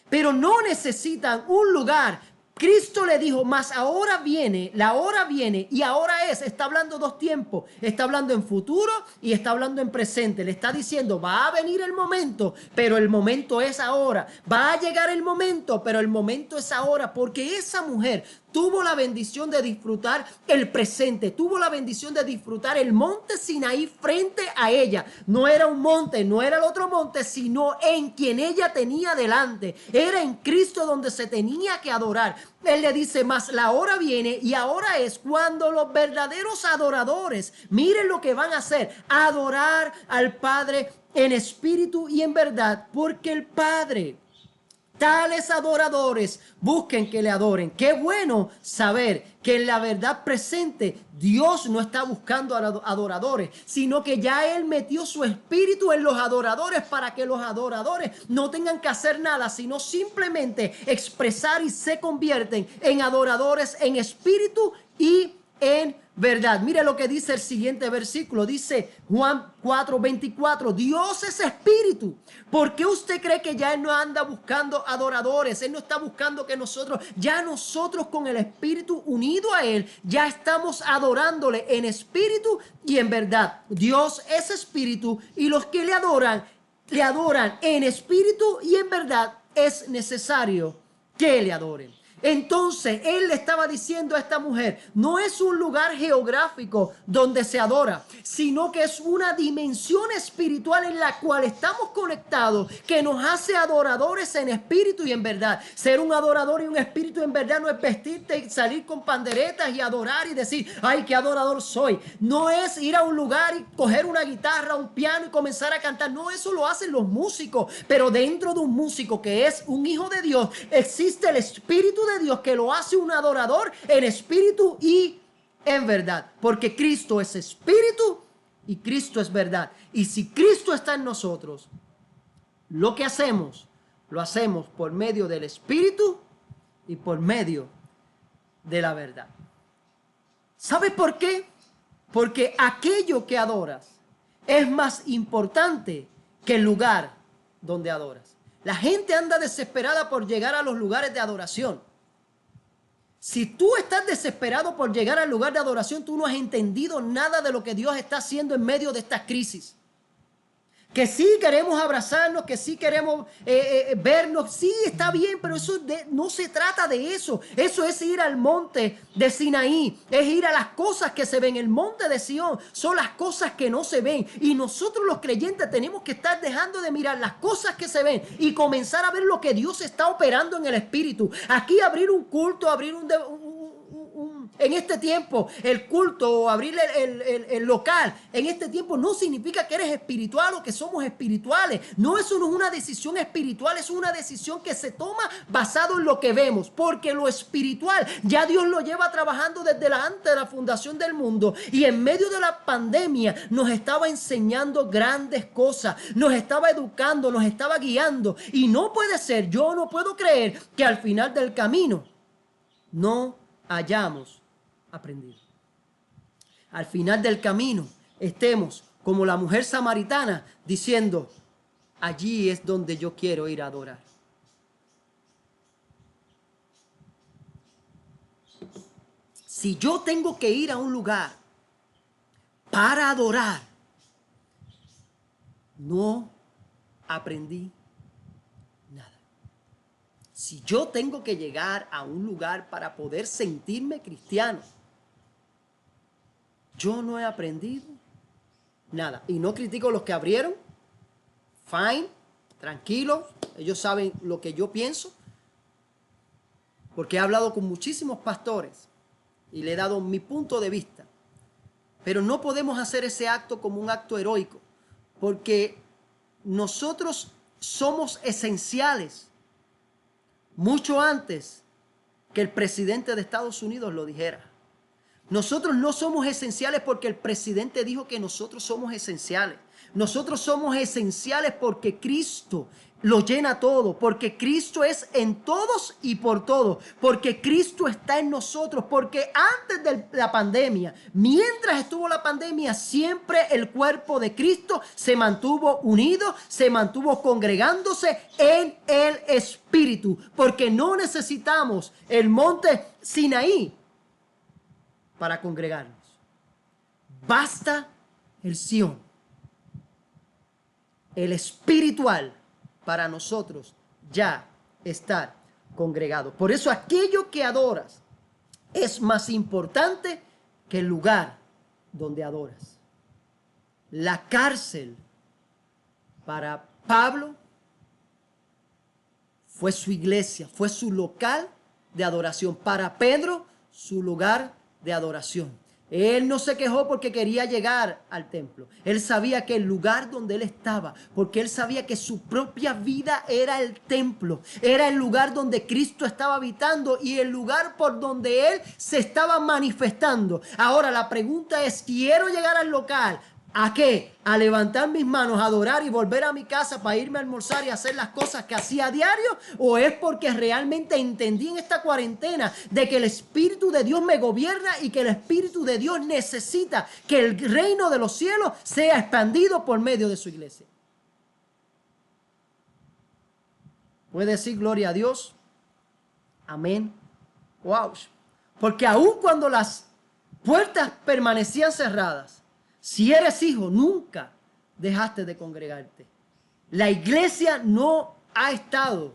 Pero no necesitan un lugar. Cristo le dijo, mas ahora viene, la hora viene y ahora es. Está hablando dos tiempos. Está hablando en futuro y está hablando en presente. Le está diciendo, va a venir el momento, pero el momento es ahora. Va a llegar el momento, pero el momento es ahora. Porque esa mujer tuvo la bendición de disfrutar el presente, tuvo la bendición de disfrutar el monte Sinaí frente a ella. No era un monte, no era el otro monte, sino en quien ella tenía delante. Era en Cristo donde se tenía que adorar. Él le dice, mas la hora viene y ahora es cuando los verdaderos adoradores, miren lo que van a hacer, adorar al Padre en espíritu y en verdad, porque el Padre, tales adoradores busquen que le adoren. Qué bueno saber que en la verdad presente Dios no está buscando adoradores, sino que ya Él metió su espíritu en los adoradores para que los adoradores no tengan que hacer nada, sino simplemente expresar y se convierten en adoradores en espíritu y en verdad. Mire lo que dice el siguiente versículo. Dice Juan 4:24. Dios es espíritu. ¿Por qué usted cree que ya Él no anda buscando adoradores? Él no está buscando que nosotros con el espíritu unido a Él, ya estamos adorándole en espíritu y en verdad. Dios es espíritu y los que le adoran en espíritu y en verdad. Es necesario que le adoren. Entonces él le estaba diciendo a esta mujer, no es un lugar geográfico donde se adora, sino que es una dimensión espiritual en la cual estamos conectados, que nos hace adoradores en espíritu y en verdad. Ser un adorador y un espíritu en verdad no es vestirte y salir con panderetas y adorar y decir, ay, qué adorador soy. No es ir a un lugar y coger una guitarra, un piano y comenzar a cantar. No, eso lo hacen los músicos, pero dentro de un músico que es un hijo de Dios, existe el espíritu de Dios que lo hace un adorador en espíritu y en verdad, porque Cristo es espíritu y Cristo es verdad. Y si Cristo está en nosotros, lo que hacemos, lo hacemos por medio del espíritu y por medio de la verdad. ¿Sabes por qué? Porque aquello que adoras es más importante que el lugar donde adoras. La gente anda desesperada por llegar a los lugares de adoración. Si tú estás desesperado por llegar al lugar de adoración, tú no has entendido nada de lo que Dios está haciendo en medio de esta crisis. Que sí queremos abrazarnos, que sí queremos vernos, sí está bien, pero eso no se trata de eso. Eso es ir al monte de Sinaí, es ir a las cosas que se ven. El monte de Sión son las cosas que no se ven. Y nosotros los creyentes tenemos que estar dejando de mirar las cosas que se ven y comenzar a ver lo que Dios está operando en el espíritu. Aquí abrir un culto, abrir en este tiempo, el culto o abrir el local, en este tiempo no significa que eres espiritual o que somos espirituales. No, eso no es una decisión espiritual, es una decisión que se toma basado en lo que vemos, porque lo espiritual ya Dios lo lleva trabajando desde antes de la fundación del mundo, y en medio de la pandemia nos estaba enseñando grandes cosas, nos estaba educando, nos estaba guiando, y no puede ser, yo no puedo creer que al final del camino no hayamos aprendido. Al final del camino estemos como la mujer samaritana diciendo, allí es donde yo quiero ir a adorar. Si yo tengo que ir a un lugar para adorar, no aprendí nada. Si yo tengo que llegar a un lugar para poder sentirme cristiano, yo no he aprendido nada. Y no critico a los que abrieron. Fine, tranquilo. Ellos saben lo que yo pienso. Porque he hablado con muchísimos pastores y le he dado mi punto de vista. Pero no podemos hacer ese acto como un acto heroico. Porque nosotros somos esenciales mucho antes que el presidente de Estados Unidos lo dijera. Nosotros no somos esenciales porque el presidente dijo que nosotros somos esenciales. Nosotros somos esenciales porque Cristo lo llena todo, porque Cristo es en todos y por todos, porque Cristo está en nosotros, porque antes de la pandemia, mientras estuvo la pandemia, siempre el cuerpo de Cristo se mantuvo unido, se mantuvo congregándose en el Espíritu, porque no necesitamos el monte Sinaí para congregarnos. Basta el Sión, el espiritual, para nosotros ya estar congregados. Por eso aquello que adoras es más importante que el lugar donde adoras. La cárcel para Pablo fue su iglesia, fue su local de adoración. Para Pedro, su lugar de adoración. Él no se quejó porque quería llegar al templo. Él sabía que el lugar donde él estaba, porque él sabía que su propia vida era el templo, era el lugar donde Cristo estaba habitando y el lugar por donde él se estaba manifestando. Ahora la pregunta es, ¿quiero llegar al local? ¿A qué? ¿A levantar mis manos, a adorar y volver a mi casa para irme a almorzar y hacer las cosas que hacía a diario? ¿O es porque realmente entendí en esta cuarentena de que el Espíritu de Dios me gobierna y que el Espíritu de Dios necesita que el reino de los cielos sea expandido por medio de su iglesia? ¿Puede decir gloria a Dios? Amén. Wow. Porque aun cuando las puertas permanecían cerradas, si eres hijo, nunca dejaste de congregarte. La iglesia no ha estado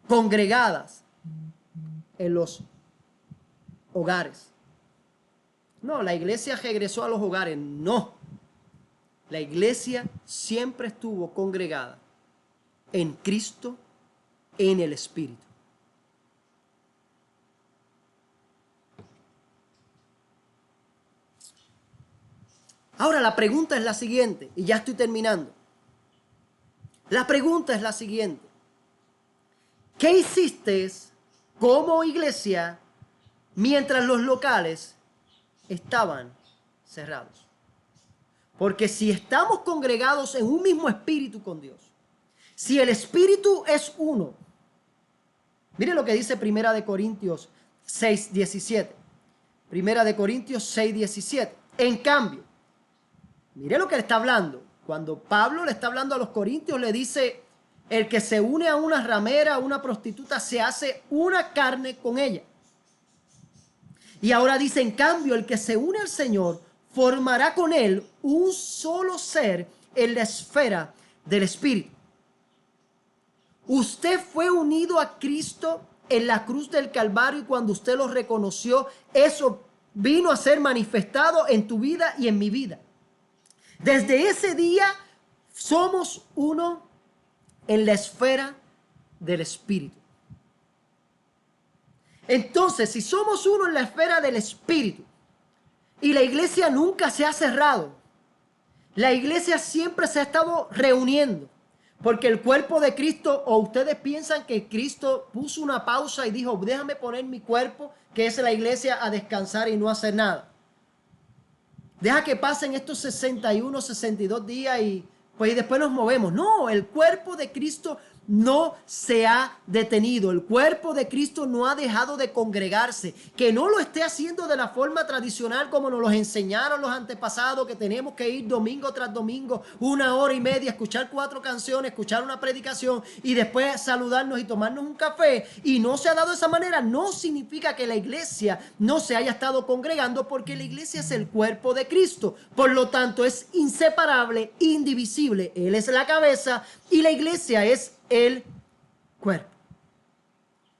congregadas en los hogares. No, la iglesia regresó a los hogares. No. La iglesia siempre estuvo congregada en Cristo, en el Espíritu. Ahora la pregunta es la siguiente, y ya estoy terminando. La pregunta es la siguiente. ¿Qué hiciste como iglesia mientras los locales estaban cerrados? Porque si estamos congregados en un mismo espíritu con Dios, si el espíritu es uno, mire lo que dice Primera de Corintios 6:17. Primera de Corintios 6:17. En cambio, mire lo que le está hablando. Cuando Pablo le está hablando a los corintios, le dice, el que se une a una ramera, a una prostituta, se hace una carne con ella. Y ahora dice, en cambio, el que se une al Señor, formará con él un solo ser en la esfera del Espíritu. Usted fue unido a Cristo en la cruz del Calvario y cuando usted lo reconoció, eso vino a ser manifestado en tu vida y en mi vida. Desde ese día somos uno en la esfera del Espíritu. Entonces, si somos uno en la esfera del Espíritu y la iglesia nunca se ha cerrado, la iglesia siempre se ha estado reuniendo, porque el cuerpo de Cristo, o ustedes piensan que Cristo puso una pausa y dijo, déjame poner mi cuerpo, que es la iglesia, a descansar y no hacer nada. Deja que pasen estos 61, 62 días y pues después nos movemos. No, el cuerpo de Cristo no se ha detenido. El cuerpo de Cristo no ha dejado de congregarse. Que no lo esté haciendo de la forma tradicional como nos los enseñaron los antepasados, que tenemos que ir domingo tras domingo, 1 hora y media, escuchar 4 canciones, escuchar una predicación y después saludarnos y tomarnos un café. Y no se ha dado de esa manera. No significa que la iglesia no se haya estado congregando, porque la iglesia es el cuerpo de Cristo. Por lo tanto, es inseparable, indivisible. Él es la cabeza y la iglesia es el cuerpo.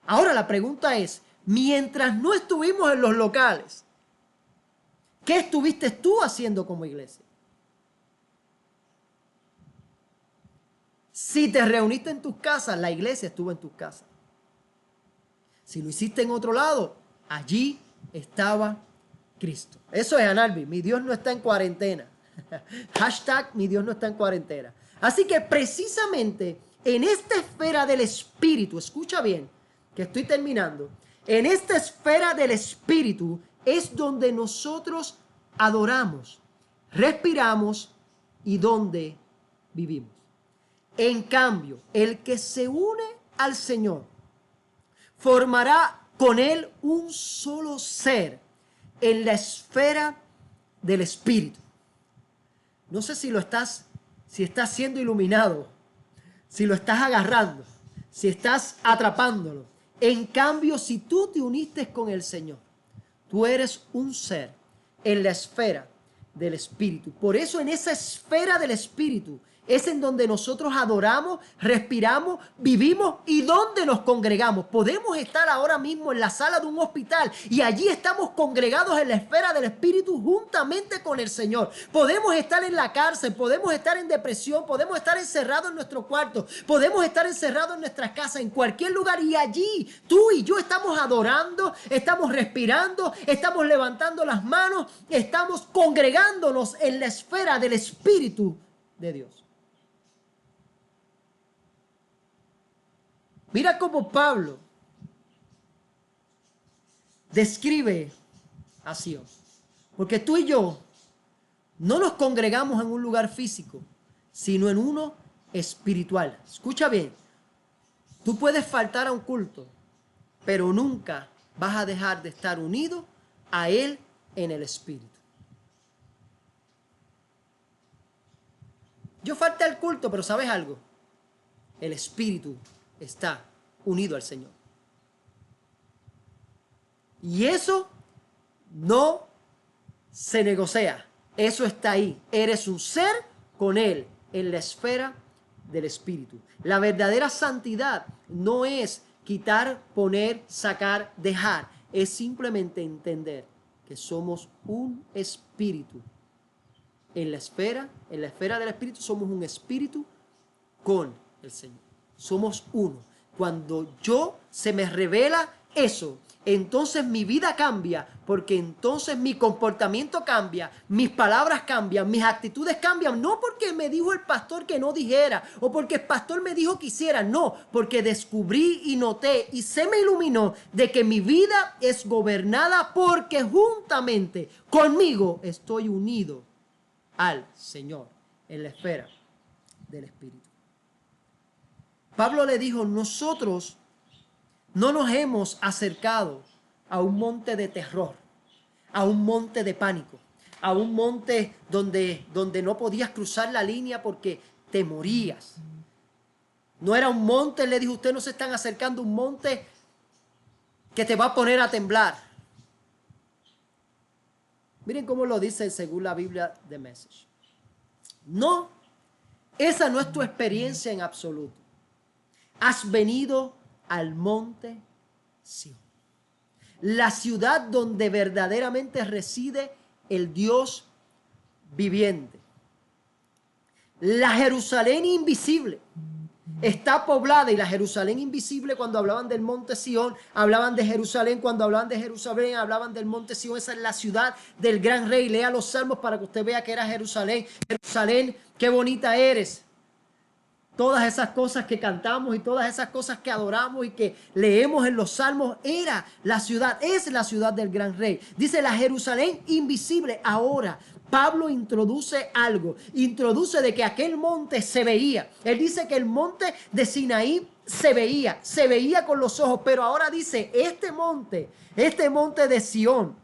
Ahora la pregunta es, mientras no estuvimos en los locales, ¿qué estuviste tú haciendo como iglesia? Si te reuniste en tus casas, la iglesia estuvo en tus casas. Si lo hiciste en otro lado, allí estaba Cristo. Eso es, Analvi, mi Dios no está en cuarentena. Hashtag, mi Dios no está en cuarentena. Así que precisamente en esta esfera del Espíritu, escucha bien, que estoy terminando, En esta esfera del espíritu es donde nosotros adoramos, respiramos y donde vivimos. En cambio, el que se une al Señor formará con Él un solo ser en la esfera del espíritu. No sé si estás siendo iluminado, si lo estás agarrando, si estás atrapándolo. En cambio, si tú te uniste con el Señor, tú eres un ser en la esfera del espíritu. Por eso en esa esfera del espíritu es en donde nosotros adoramos, respiramos, vivimos y donde nos congregamos. Podemos estar ahora mismo en la sala de un hospital y allí estamos congregados en la esfera del espíritu juntamente con el Señor. Podemos estar en la cárcel, podemos estar en depresión, podemos estar encerrados en nuestro cuarto, podemos estar encerrados en nuestras casas, en cualquier lugar, y allí tú y yo estamos adorando, estamos respirando, estamos levantando las manos, estamos congregándonos en la esfera del espíritu de Dios. Mira cómo Pablo describe a Sion. Porque tú y yo no nos congregamos en un lugar físico, sino en uno espiritual. Escucha bien, tú puedes faltar a un culto, pero nunca vas a dejar de estar unido a Él en el espíritu. Yo falté al culto, pero ¿sabes algo? El espíritu está unido al Señor. Y eso no se negocia. Eso está ahí. Eres un ser con Él en la esfera del espíritu. La verdadera santidad no es quitar, poner, sacar, dejar. Es simplemente entender que somos un espíritu. En la esfera del espíritu somos un espíritu con el Señor. Somos uno. Cuando se me revela eso, entonces mi vida cambia, porque entonces mi comportamiento cambia, mis palabras cambian, mis actitudes cambian, no porque me dijo el pastor que no dijera, o porque el pastor me dijo que hiciera, no, porque descubrí y noté y se me iluminó de que mi vida es gobernada porque juntamente conmigo estoy unido al Señor en la esfera del Espíritu. Pablo le dijo, nosotros no nos hemos acercado a un monte de terror, a un monte de pánico, a un monte donde no podías cruzar la línea porque te morías. No era un monte, le dijo, ustedes no se están acercando a un monte que te va a poner a temblar. Miren cómo lo dice según la Biblia de Message. No, esa no es tu experiencia en absoluto. Has venido al monte Sion, la ciudad donde verdaderamente reside el Dios viviente. La Jerusalén invisible está poblada, y la Jerusalén invisible, cuando hablaban del monte Sion, hablaban de Jerusalén. Cuando hablaban de Jerusalén, hablaban del monte Sion. Esa es la ciudad del gran rey. Lea los salmos para que usted vea que era Jerusalén. Jerusalén, qué bonita eres. Todas esas cosas que cantamos y todas esas cosas que adoramos y que leemos en los salmos, era la ciudad, es la ciudad del gran rey. Dice la Jerusalén invisible. Ahora Pablo introduce algo, introduce de que aquel monte se veía. Él dice que el monte de Sinaí se veía con los ojos, pero ahora dice este monte de Sión,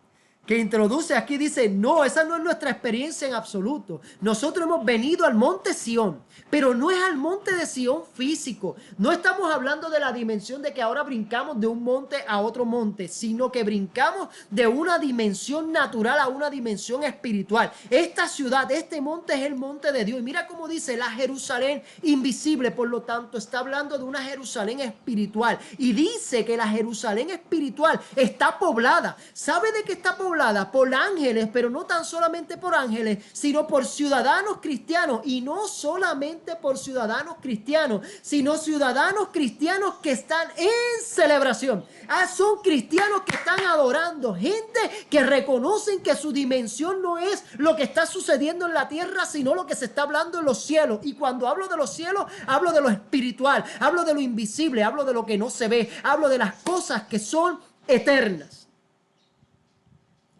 que introduce aquí, dice, no, esa no es nuestra experiencia en absoluto. Nosotros hemos venido al monte Sión, pero no es al monte de Sión físico. No estamos hablando de la dimensión de que ahora brincamos de un monte a otro monte, sino que brincamos de una dimensión natural a una dimensión espiritual. Esta ciudad, este monte es el monte de Dios. Y mira cómo dice la Jerusalén invisible. Por lo tanto, está hablando de una Jerusalén espiritual. Y dice que la Jerusalén espiritual está poblada. ¿Sabe de qué está poblada? Por ángeles, pero no tan solamente por ángeles, sino por ciudadanos cristianos. Y no solamente por ciudadanos cristianos, sino ciudadanos cristianos que están en celebración. Son cristianos que están adorando, gente que reconocen que su dimensión no es lo que está sucediendo en la tierra, sino lo que se está hablando en los cielos. Y cuando hablo de los cielos, hablo de lo espiritual, hablo de lo invisible, hablo de lo que no se ve, hablo de las cosas que son eternas.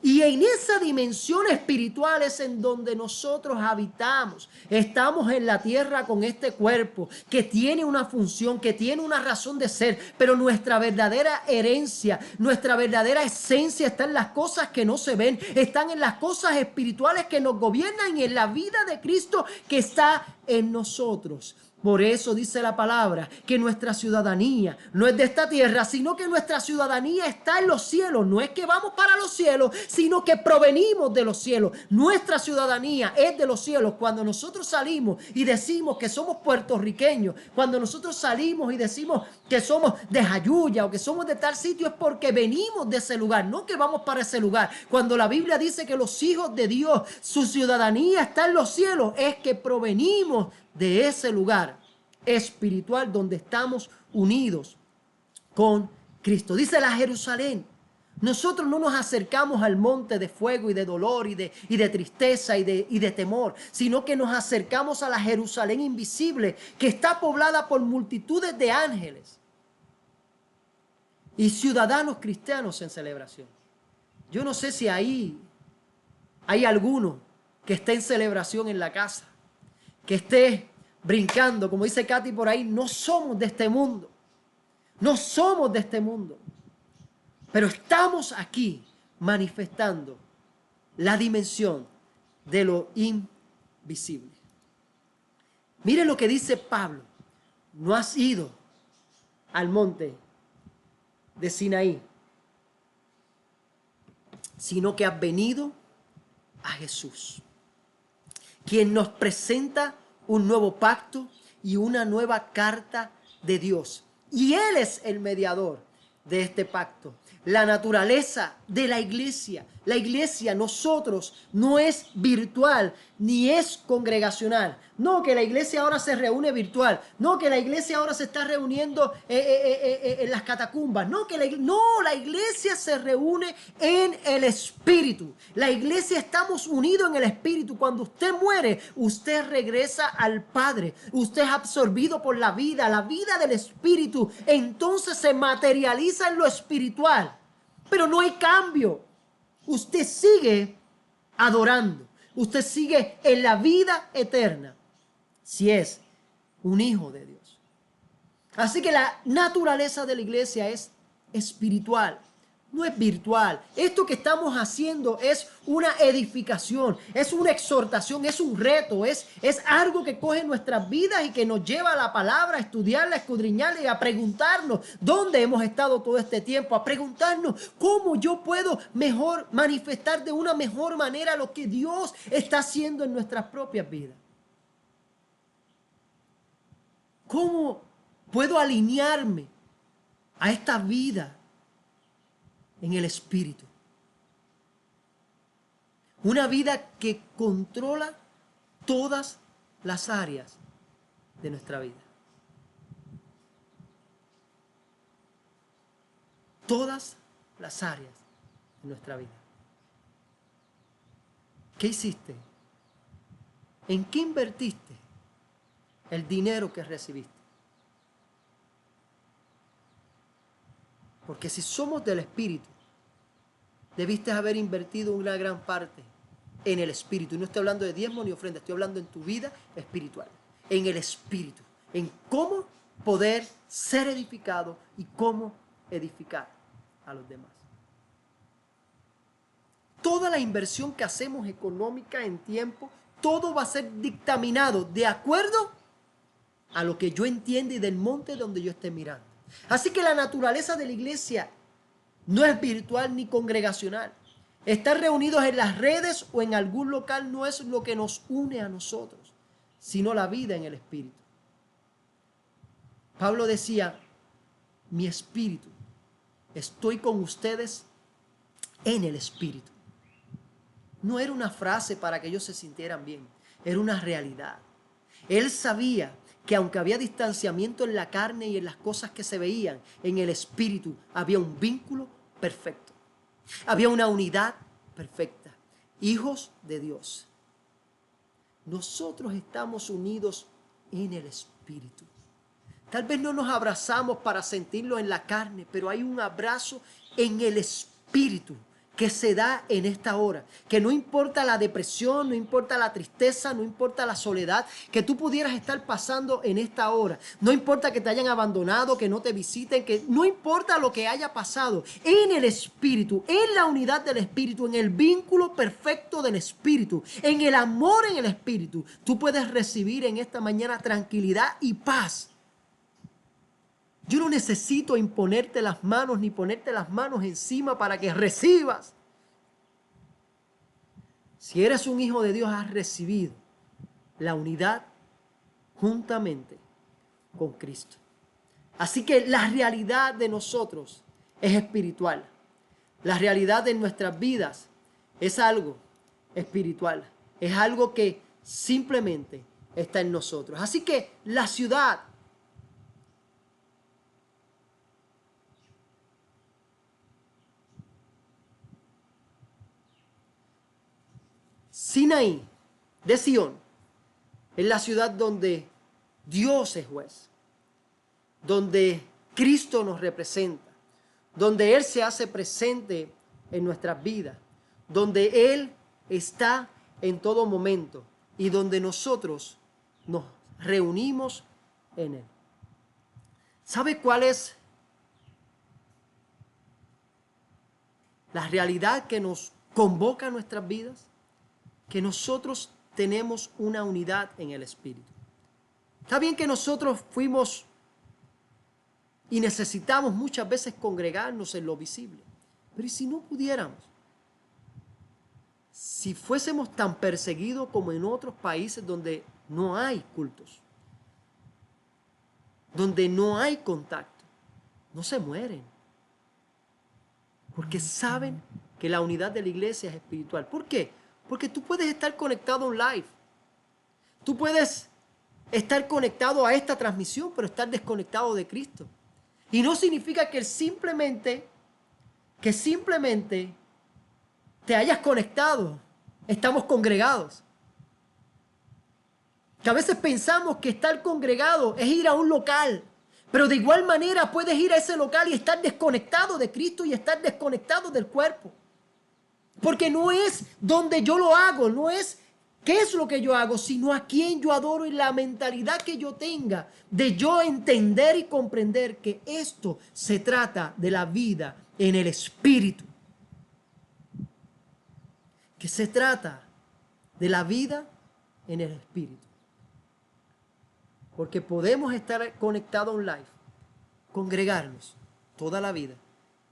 Y en esa dimensión espiritual es en donde nosotros habitamos. Estamos en la tierra con este cuerpo que tiene una función, que tiene una razón de ser, pero nuestra verdadera herencia, nuestra verdadera esencia está en las cosas que no se ven, están en las cosas espirituales que nos gobiernan y en la vida de Cristo que está en nosotros. Por eso dice la palabra que nuestra ciudadanía no es de esta tierra, sino que nuestra ciudadanía está en los cielos. No es que vamos para los cielos, sino que provenimos de los cielos. Nuestra ciudadanía es de los cielos. Cuando nosotros salimos y decimos que somos puertorriqueños, cuando nosotros salimos y decimos que somos de Jayuya o que somos de tal sitio, es porque venimos de ese lugar, no que vamos para ese lugar. Cuando la Biblia dice que los hijos de Dios, su ciudadanía está en los cielos, es que provenimos de ese lugar espiritual donde estamos unidos con Cristo. Dice la Jerusalén. Nosotros no nos acercamos al monte de fuego y de dolor y de tristeza y de temor, sino que nos acercamos a la Jerusalén invisible que está poblada por multitudes de ángeles y ciudadanos cristianos en celebración. Yo no sé si ahí hay alguno que esté en celebración en la casa, que esté brincando, como dice Katy por ahí. No somos de este mundo, no somos de este mundo, pero estamos aquí manifestando la dimensión de lo invisible. Mire lo que dice Pablo: no has ido al monte de Sinaí, sino que has venido a Jesús, quien nos presenta un nuevo pacto y una nueva carta de Dios. Y Él es el mediador de este pacto. La naturaleza de la iglesia, nosotros, no es virtual ni es congregacional. No que la iglesia ahora se reúne virtual. No que la iglesia ahora se está reuniendo en las catacumbas. No, la iglesia se reúne en el Espíritu. La iglesia, estamos unidos en el Espíritu. Cuando usted muere, usted regresa al Padre. Usted es absorbido por la vida del Espíritu. Entonces se materializa en lo espiritual. Pero no hay cambio. Usted sigue adorando. Usted sigue en la vida eterna si es un hijo de Dios. Así que la naturaleza de la iglesia es espiritual, no es virtual. Esto que estamos haciendo es una edificación, es una exhortación, es un reto, es algo que coge nuestras vidas y que nos lleva a la palabra, a estudiarla, a escudriñarla y a preguntarnos dónde hemos estado todo este tiempo, a preguntarnos cómo yo puedo mejor manifestar de una mejor manera lo que Dios está haciendo en nuestras propias vidas. ¿Cómo puedo alinearme a esta vida en el Espíritu? Una vida que controla todas las áreas de nuestra vida. Todas las áreas de nuestra vida. ¿Qué hiciste? ¿En qué invertiste el dinero que recibiste? Porque si somos del Espíritu, debiste haber invertido una gran parte en el Espíritu. Y no estoy hablando de diezmo ni ofrenda, estoy hablando en tu vida espiritual, en el Espíritu, en cómo poder ser edificado y cómo edificar a los demás. Toda la inversión que hacemos económica en tiempo, todo va a ser dictaminado de acuerdo a lo que yo entienda y del monte donde yo esté mirando. Así que la naturaleza de la iglesia no es virtual ni congregacional. Estar reunidos en las redes o en algún local no es lo que nos une a nosotros, sino la vida en el Espíritu. Pablo decía: mi espíritu, estoy con ustedes en el Espíritu. No era una frase para que ellos se sintieran bien, era una realidad. Él sabía que aunque había distanciamiento en la carne y en las cosas que se veían, en el Espíritu había un vínculo perfecto. Había una unidad perfecta. Hijos de Dios. Nosotros estamos unidos en el Espíritu. Tal vez no nos abrazamos para sentirlo en la carne, pero hay un abrazo en el Espíritu que se da en esta hora. Que no importa la depresión, no importa la tristeza, no importa la soledad que tú pudieras estar pasando en esta hora. No importa que te hayan abandonado, que no te visiten, que no importa lo que haya pasado. En el Espíritu, en la unidad del Espíritu, en el vínculo perfecto del Espíritu, en el amor en el Espíritu, tú puedes recibir en esta mañana tranquilidad y paz. Yo no necesito imponerte las manos ni ponerte las manos encima para que recibas. Si eres un hijo de Dios, has recibido la unidad juntamente con Cristo. Así que la realidad de nosotros es espiritual. La realidad de nuestras vidas es algo espiritual. Es algo que simplemente está en nosotros. Así que la ciudad Sinaí de Sión es la ciudad donde Dios es juez, donde Cristo nos representa, donde Él se hace presente en nuestras vidas, donde Él está en todo momento y donde nosotros nos reunimos en Él. ¿Sabe cuál es la realidad que nos convoca a nuestras vidas? Que nosotros tenemos una unidad en el Espíritu. Está bien que nosotros fuimos y necesitamos muchas veces congregarnos en lo visible, pero ¿y si no pudiéramos? Si fuésemos tan perseguidos como en otros países donde no hay cultos, donde no hay contacto, no se mueren, porque saben que la unidad de la iglesia es espiritual. ¿Por qué? Porque tú puedes estar conectado a un live. Tú puedes estar conectado a esta transmisión, pero estar desconectado de Cristo. Y no significa que simplemente te hayas conectado. Estamos congregados. Que a veces pensamos que estar congregado es ir a un local. Pero de igual manera puedes ir a ese local y estar desconectado de Cristo y estar desconectado del cuerpo. Porque no es donde yo lo hago, no es qué es lo que yo hago, sino a quién yo adoro y la mentalidad que yo tenga de yo entender y comprender que esto se trata de la vida en el Espíritu. Que se trata de la vida en el Espíritu. Porque podemos estar conectados a un live, congregarnos toda la vida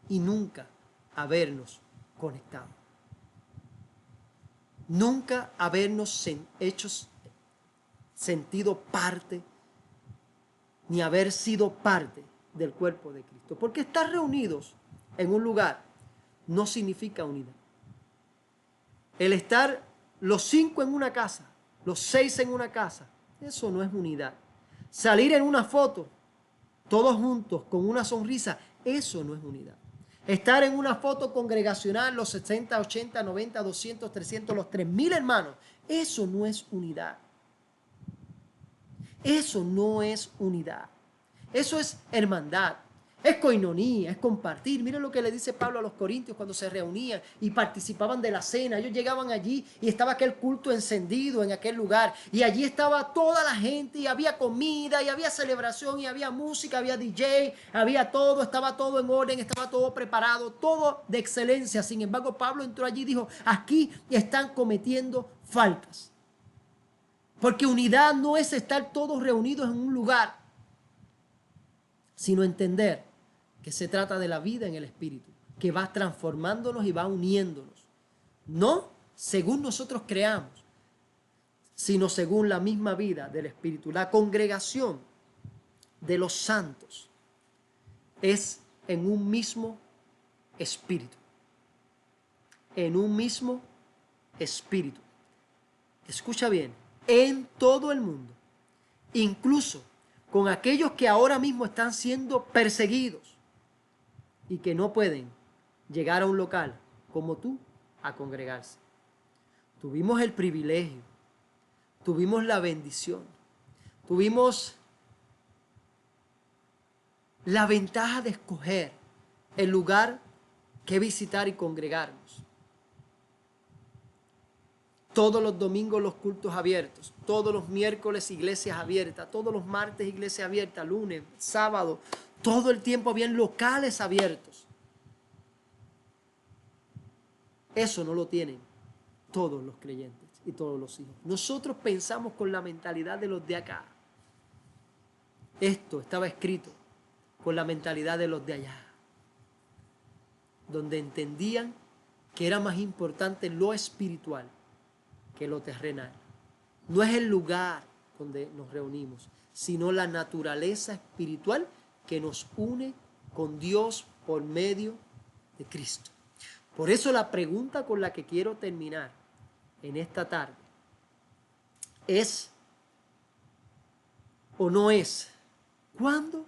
y nunca habernos conectado. Nunca habernos sentido parte, ni haber sido parte del cuerpo de Cristo. Porque estar reunidos en un lugar no significa unidad. El estar los 5 en una casa, los 6 en una casa, eso no es unidad. Salir en una foto, todos juntos, con una sonrisa, eso no es unidad. Estar en una foto congregacional, los 60, 80, 90, 200, 300, los 3,000 hermanos, eso no es unidad. Eso no es unidad. Eso es hermandad. Es coinonía, es compartir. Miren lo que le dice Pablo a los corintios cuando se reunían y participaban de la cena. Ellos llegaban allí y estaba aquel culto encendido en aquel lugar. Y allí estaba toda la gente y había comida y había celebración y había música, había DJ, había todo, estaba todo en orden, estaba todo preparado, todo de excelencia. Sin embargo, Pablo entró allí y dijo, aquí están cometiendo faltas. Porque unidad no es estar todos reunidos en un lugar, sino entender que se trata de la vida en el Espíritu, que va transformándonos y va uniéndonos. No según nosotros creamos, sino según la misma vida del Espíritu. La congregación de los santos es en un mismo Espíritu. En un mismo Espíritu. Escucha bien, en todo el mundo, incluso con aquellos que ahora mismo están siendo perseguidos y que no pueden llegar a un local como tú a congregarse. Tuvimos el privilegio, tuvimos la bendición, tuvimos la ventaja de escoger el lugar que visitar y congregarnos. Todos los domingos los cultos abiertos, todos los miércoles iglesias abiertas, todos los martes iglesias abiertas, lunes, sábado, todo el tiempo habían locales abiertos. Eso no lo tienen todos los creyentes y todos los hijos. Nosotros pensamos con la mentalidad de los de acá. Esto estaba escrito con la mentalidad de los de allá, donde entendían que era más importante lo espiritual que lo terrenal. No es el lugar donde nos reunimos, sino la naturaleza espiritual que nos une con Dios por medio de Cristo. Por eso la pregunta con la que quiero terminar en esta tarde es, o no es, ¿cuándo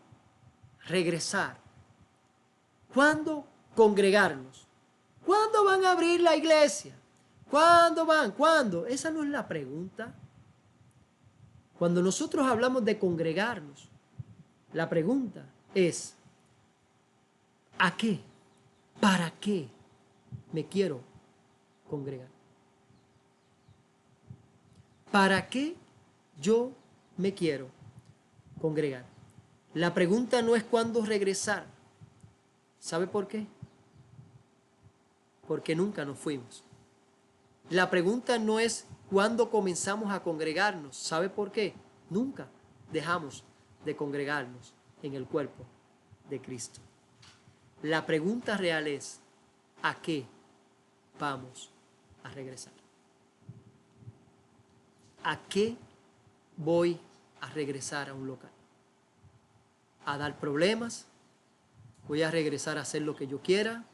regresar? ¿Cuándo congregarnos? ¿Cuándo van a abrir la iglesia? ¿Cuándo van? ¿Cuándo? Esa no es la pregunta. Cuando nosotros hablamos de congregarnos, la pregunta es, ¿a qué? ¿Para qué me quiero congregar? ¿Para qué yo me quiero congregar? La pregunta no es cuándo regresar. ¿Sabe por qué? Porque nunca nos fuimos. La pregunta no es cuándo comenzamos a congregarnos. ¿Sabe por qué? Nunca dejamos de congregarnos en el cuerpo de Cristo. La pregunta real es, ¿a qué vamos a regresar? ¿A qué voy a regresar a un local? ¿A dar problemas? ¿Voy a regresar a hacer lo que yo quiera?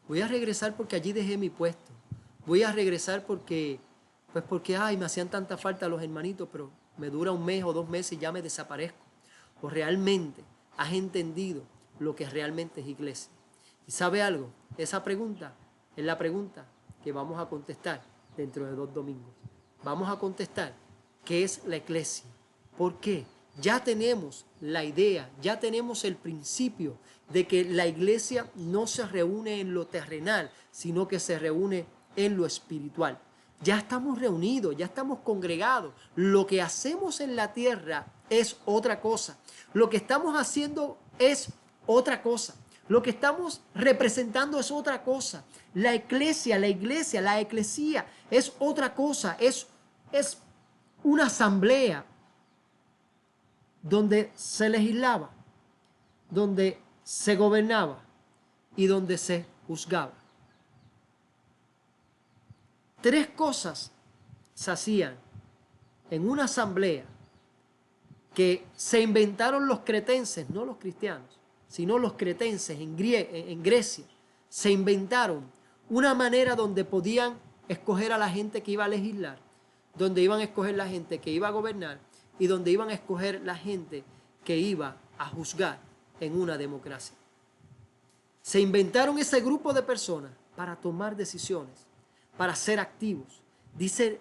¿Voy a regresar porque allí dejé mi puesto? ¿Voy a regresar porque me hacían tanta falta los hermanitos, pero me dura un mes o 2 meses y ya me desaparezco? ¿O realmente has entendido lo que realmente es iglesia? ¿Y sabe algo? Esa pregunta es la pregunta que vamos a contestar dentro de 2 domingos. Vamos a contestar qué es la iglesia. ¿Por qué? Ya tenemos la idea, ya tenemos el principio de que la iglesia no se reúne en lo terrenal, sino que se reúne en lo espiritual. Ya estamos reunidos, ya estamos congregados. Lo que hacemos en la tierra es otra cosa. Lo que estamos haciendo es otra cosa. Lo que estamos representando es otra cosa. La iglesia es otra cosa. Es una asamblea donde se legislaba, donde se gobernaba y donde se juzgaba. 3 cosas se hacían en una asamblea que se inventaron los cretenses, no los cristianos, sino los cretenses en Grecia. Se inventaron una manera donde podían escoger a la gente que iba a legislar, donde iban a escoger la gente que iba a gobernar y donde iban a escoger la gente que iba a juzgar en una democracia. Se inventaron ese grupo de personas para tomar decisiones, para ser activos. Dice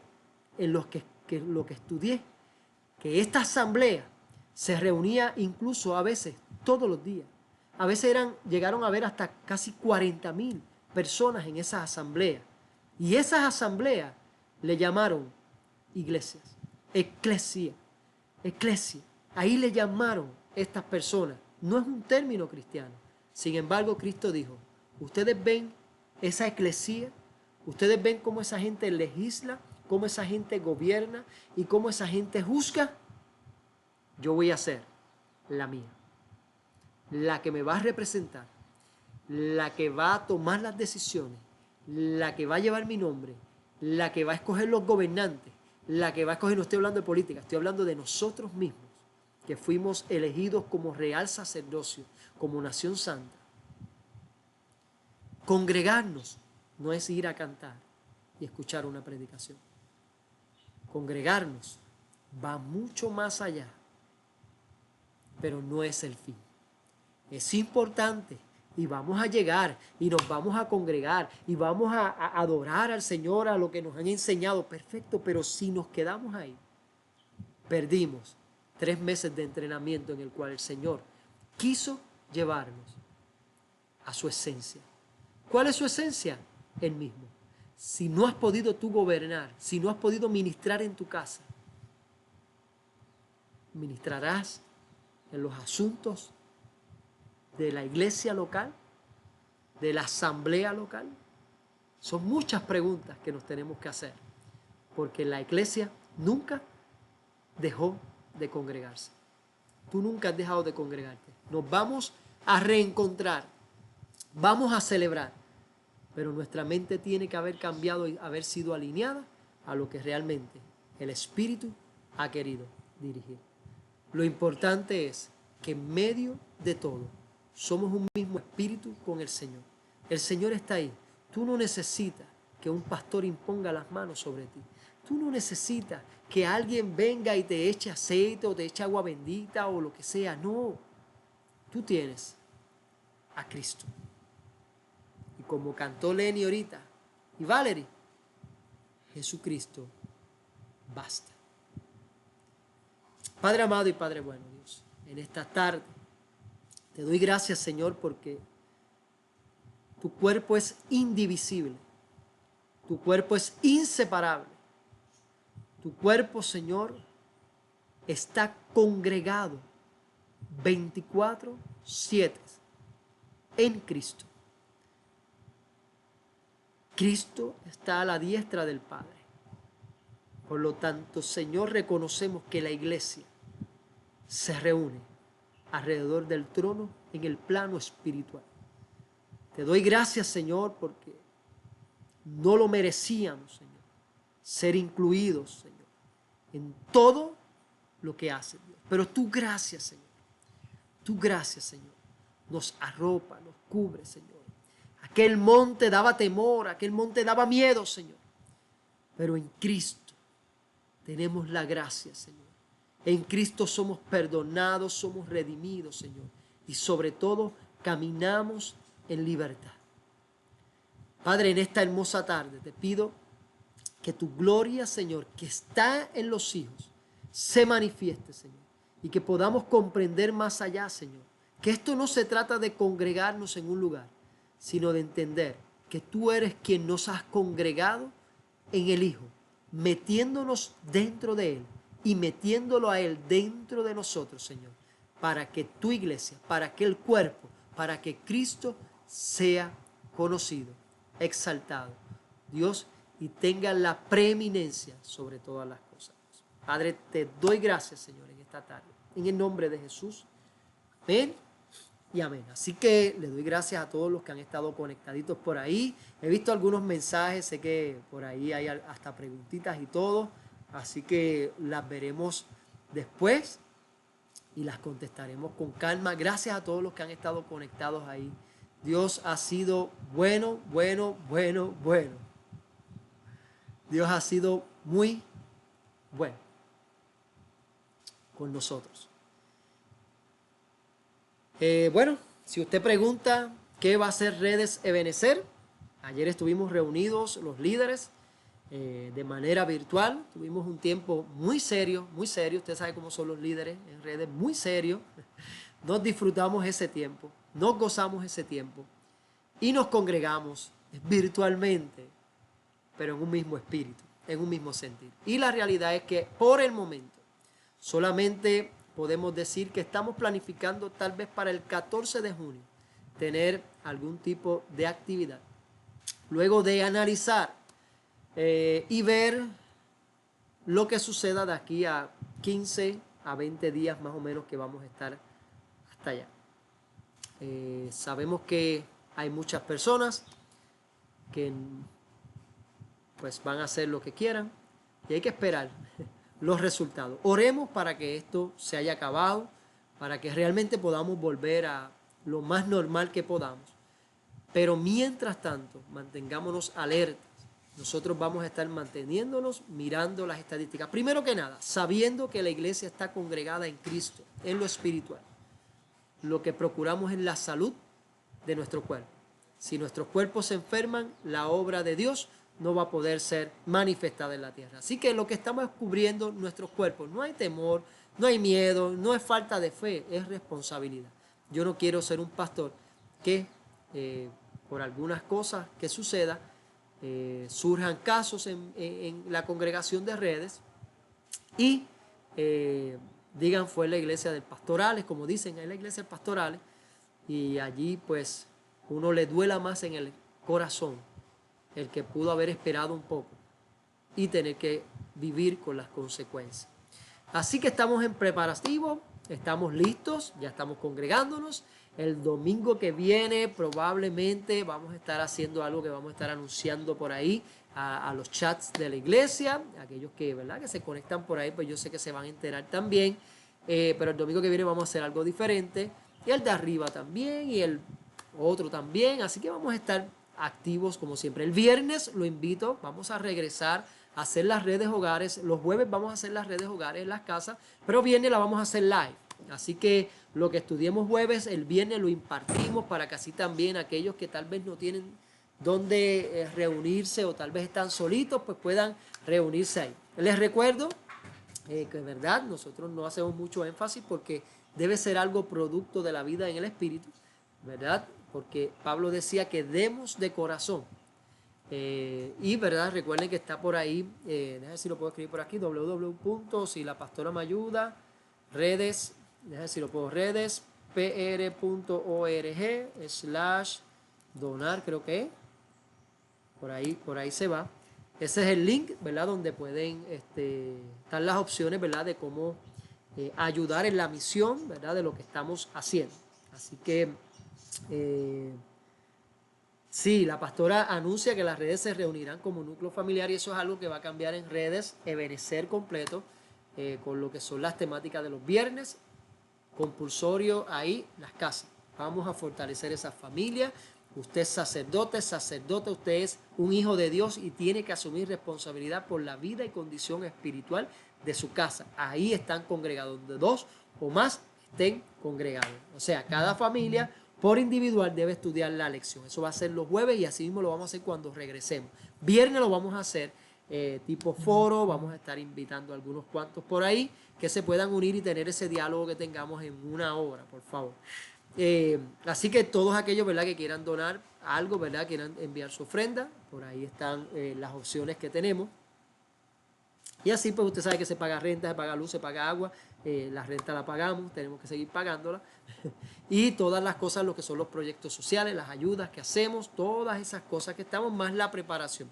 en lo que estudié que esta asamblea se reunía incluso a veces todos los días. A veces llegaron a haber hasta casi 40,000 personas en esas asambleas. Y esas asambleas le llamaron iglesias, eclesia. Ahí le llamaron estas personas. No es un término cristiano. Sin embargo, Cristo dijo, ustedes ven esa eclesia, ustedes ven cómo esa gente legisla, cómo esa gente gobierna y cómo esa gente juzga. Yo voy a hacer la mía, la que me va a representar, la que va a tomar las decisiones, la que va a llevar mi nombre, la que va a escoger los gobernantes, la que va a escoger, no estoy hablando de política, estoy hablando de nosotros mismos, que fuimos elegidos como real sacerdocio, como nación santa. Congregarnos no es ir a cantar y escuchar una predicación. Congregarnos va mucho más allá, pero no es el fin. Es importante y vamos a llegar y nos vamos a congregar y vamos a adorar al Señor, a lo que nos han enseñado, perfecto, pero si nos quedamos ahí, perdimos 3 meses de entrenamiento en el cual el Señor quiso llevarnos a su esencia, ¿Cuál es su esencia? El mismo. Si no has podido tú gobernar, si no has podido ministrar en tu casa, ministrarás en los asuntos de la iglesia local, de la asamblea local. Son muchas preguntas que nos tenemos que hacer, porque la iglesia nunca dejó de congregarse. Tú nunca has dejado de congregarte. Nos vamos a reencontrar, vamos a celebrar, pero nuestra mente tiene que haber cambiado y haber sido alineada a lo que realmente el Espíritu ha querido dirigir. Lo importante es que en medio de todo somos un mismo espíritu con el Señor. El Señor está ahí. Tú no necesitas que un pastor imponga las manos sobre ti. Tú no necesitas que alguien venga y te eche aceite o te eche agua bendita o lo que sea. No. Tú tienes a Cristo. Y como cantó Lenny ahorita y Valerie, Jesucristo basta. Padre amado y Padre bueno, Dios, en esta tarde te doy gracias, Señor, porque tu cuerpo es indivisible. Tu cuerpo es inseparable. Tu cuerpo, Señor, está congregado 24/7 en Cristo. Cristo está a la diestra del Padre. Por lo tanto, Señor, reconocemos que la iglesia se reúne alrededor del trono en el plano espiritual. Te doy gracias, Señor, porque no lo merecíamos, Señor, ser incluidos, Señor, en todo lo que hace Dios. Pero tu gracia, Señor, tu gracia, Señor, nos arropa, nos cubre, Señor. Aquel monte daba temor, aquel monte daba miedo, Señor. Pero en Cristo tenemos la gracia, Señor. En Cristo somos perdonados, somos redimidos, Señor. Y sobre todo, caminamos en libertad. Padre, en esta hermosa tarde te pido que tu gloria, Señor, que está en los hijos, se manifieste, Señor. Y que podamos comprender más allá, Señor, que esto no se trata de congregarnos en un lugar, sino de entender que tú eres quien nos has congregado en el Hijo, metiéndonos dentro de Él y metiéndolo a Él dentro de nosotros, Señor, para que tu iglesia, para que el cuerpo, para que Cristo sea conocido, exaltado, Dios, y tenga la preeminencia sobre todas las cosas. Padre, te doy gracias, Señor, en esta tarde, en el nombre de Jesús. Amén y amén. Así que le doy gracias a todos los que han estado conectaditos por ahí. He visto algunos mensajes, sé que por ahí hay hasta preguntitas y todo, así que las veremos después y las contestaremos con calma. Gracias a todos los que han estado conectados ahí. Dios ha sido bueno, bueno, bueno, bueno. Dios ha sido muy bueno con nosotros. Bueno, si usted pregunta qué va a hacer Redes Ebenecer, ayer estuvimos reunidos los líderes de manera virtual. Tuvimos un tiempo muy serio, muy serio. Usted sabe cómo son los líderes en redes, muy serio. Nos disfrutamos ese tiempo, nos gozamos ese tiempo y nos congregamos virtualmente, pero en un mismo espíritu, en un mismo sentir. Y la realidad es que por el momento solamente podemos decir que estamos planificando tal vez para el 14 de junio tener algún tipo de actividad. Luego de analizar y ver lo que suceda de aquí a 15 a 20 días más o menos que vamos a estar hasta allá. Sabemos que hay muchas personas que pues van a hacer lo que quieran y hay que esperar los resultados. Oremos para que esto se haya acabado, para que realmente podamos volver a lo más normal que podamos. Pero mientras tanto, mantengámonos alertas. Nosotros vamos a estar manteniéndonos, mirando las estadísticas. Primero que nada, sabiendo que la iglesia está congregada en Cristo, en lo espiritual. Lo que procuramos es la salud de nuestro cuerpo. Si nuestros cuerpos se enferman, la obra de Dios no va a poder ser manifestada en la tierra. Así que lo que estamos es cubriendo nuestros cuerpos. No hay temor, no hay miedo, no es falta de fe, es responsabilidad. Yo no quiero ser un pastor que por algunas cosas que sucedan, surjan casos en la congregación de Redes y digan fue la iglesia del Pastorales, como dicen, es la iglesia del Pastorales, y allí pues uno le duela más en el corazón el que pudo haber esperado un poco y tener que vivir con las consecuencias. Así que estamos en preparativo, estamos listos, ya estamos congregándonos. El domingo que viene probablemente vamos a estar haciendo algo que vamos a estar anunciando por ahí a los chats de la iglesia. Aquellos que, ¿verdad?, que se conectan por ahí, pues yo sé que se van a enterar también. Pero el domingo que viene vamos a hacer algo diferente. Y el de arriba también y el otro también. Así que vamos a estar activos como siempre. El viernes lo invito, vamos a regresar a hacer las redes hogares. Los jueves vamos a hacer las redes hogares en las casas, pero viernes la vamos a hacer live. Así que lo que estudiemos jueves, el viernes lo impartimos para que así también aquellos que tal vez no tienen dónde reunirse o tal vez están solitos, pues puedan reunirse ahí. Les recuerdo que en verdad nosotros no hacemos mucho énfasis porque debe ser algo producto de la vida en el Espíritu, ¿verdad? Porque Pablo decía que demos de corazón. Y verdad, recuerden que está por ahí, déjenme ver si lo puedo escribir por aquí, www.silapastora.me ayuda, redes, déjenme ver si lo puedo, redes, pr.org/donar, creo que es, por ahí se va. Ese es el link, ¿verdad? Donde pueden estar las opciones, ¿verdad? De cómo ayudar en la misión, ¿verdad? De lo que estamos haciendo. Así que sí, la pastora anuncia que las redes se reunirán como núcleo familiar y eso es algo que va a cambiar en redes, Ebenecer completo, con lo que son las temáticas de los viernes, compulsorio ahí, las casas. Vamos a fortalecer esa familia. Usted es sacerdote, usted es un hijo de Dios y tiene que asumir responsabilidad por la vida y condición espiritual de su casa. Ahí están congregados, donde 2 o más estén congregados. O sea, cada familia por individual debe estudiar la lección. Eso va a ser los jueves y así mismo lo vamos a hacer cuando regresemos. Viernes lo vamos a hacer tipo foro, vamos a estar invitando a algunos cuantos por ahí que se puedan unir y tener ese diálogo que tengamos en una hora, por favor. Así que todos aquellos, ¿verdad?, que quieran donar algo, ¿verdad?, quieran enviar su ofrenda, por ahí están las opciones que tenemos. Y así pues usted sabe que se paga renta, se paga luz, se paga agua, la renta la pagamos, tenemos que seguir pagándola. Y todas las cosas, lo que son los proyectos sociales, las ayudas que hacemos, todas esas cosas que estamos, más la preparación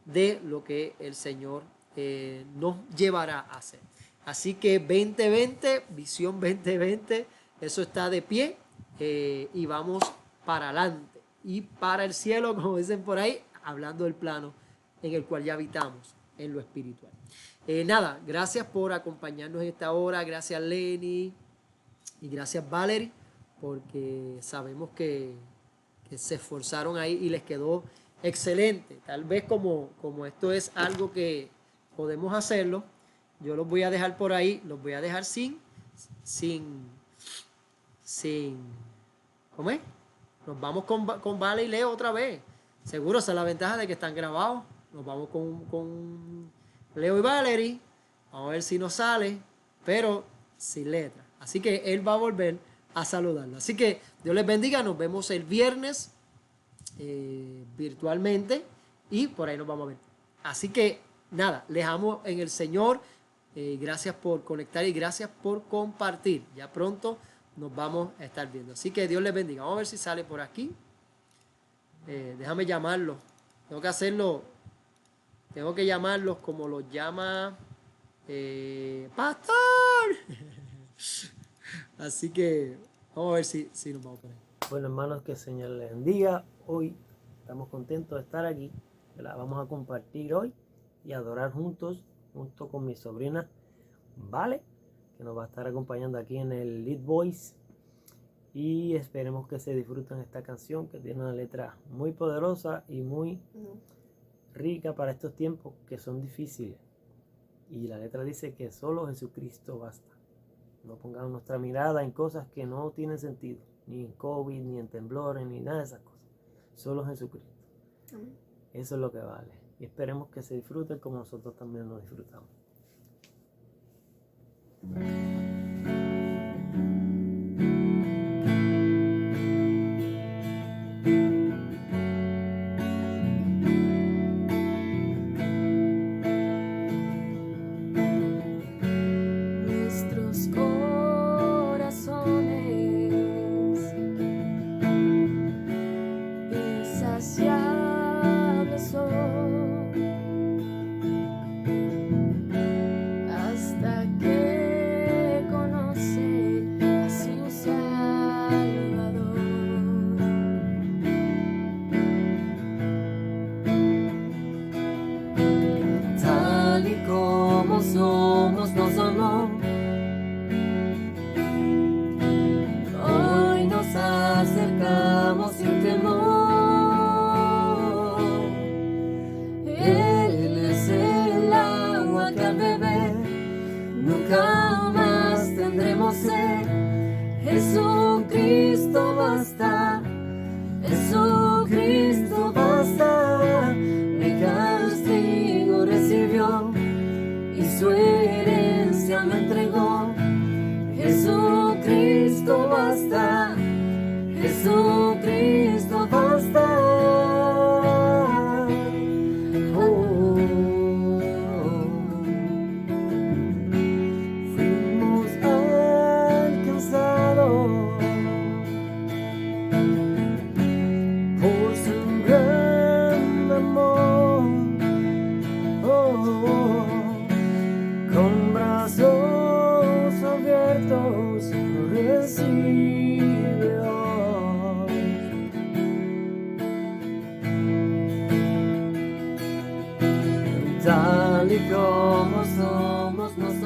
de lo que el Señor nos llevará a hacer. Así que 2020, visión 2020, eso está de pie y vamos para adelante y para el cielo, como dicen por ahí, hablando del plano en el cual ya habitamos, en lo espiritual. Nada, gracias por acompañarnos en esta hora, gracias Lenny y gracias Valerie, porque sabemos que se esforzaron ahí y les quedó excelente. Tal vez como esto es algo que podemos hacerlo, yo los voy a dejar por ahí, los voy a dejar sin, ¿cómo es? Nos vamos con Vale y Leo otra vez. Seguro, esa es la ventaja de que están grabados. Nos vamos con Leo y Valerie. Vamos a ver si nos sale, pero sin letra. Así que él va a volver a saludarlo. Así que Dios les bendiga. Nos vemos el viernes virtualmente y por ahí nos vamos a ver. Así que nada, les amo en el Señor. Gracias por conectar y gracias por compartir. Ya pronto nos vamos a estar viendo. Así que Dios les bendiga. Vamos a ver si sale por aquí. Déjame llamarlo. Tengo que hacerlo. Tengo que llamarlos como los llama Pastor. Así que vamos a ver si nos vamos por ahí. Bueno, hermanos, que el Señor les bendiga. Hoy estamos contentos de estar aquí. ¿Verdad? Vamos a compartir hoy y adorar juntos, junto con mi sobrina Vale, que nos va a estar acompañando aquí en el Lead Voice. Y esperemos que se disfruten esta canción que tiene una letra muy poderosa y muy rica para estos tiempos que son difíciles. Y la letra dice que solo Jesucristo basta. No pongamos nuestra mirada en cosas que no tienen sentido, ni en COVID, ni en temblores, ni nada de esas cosas. Solo Jesucristo. Eso es lo que vale. Y esperemos que se disfruten como nosotros también lo disfrutamos. y como somos nos amó. Hoy nos acercamos sin temor. Él es el agua que al beber nunca más tendremos sed. Jesucristo basta, Jesucristo basta. Mi castigo recibió y su herencia me entregó. Jesucristo basta, Jesucristo basta. Fuimos alcanzados por su gran amor. Con brazos abiertos recibe hoy. Tal y como somos nos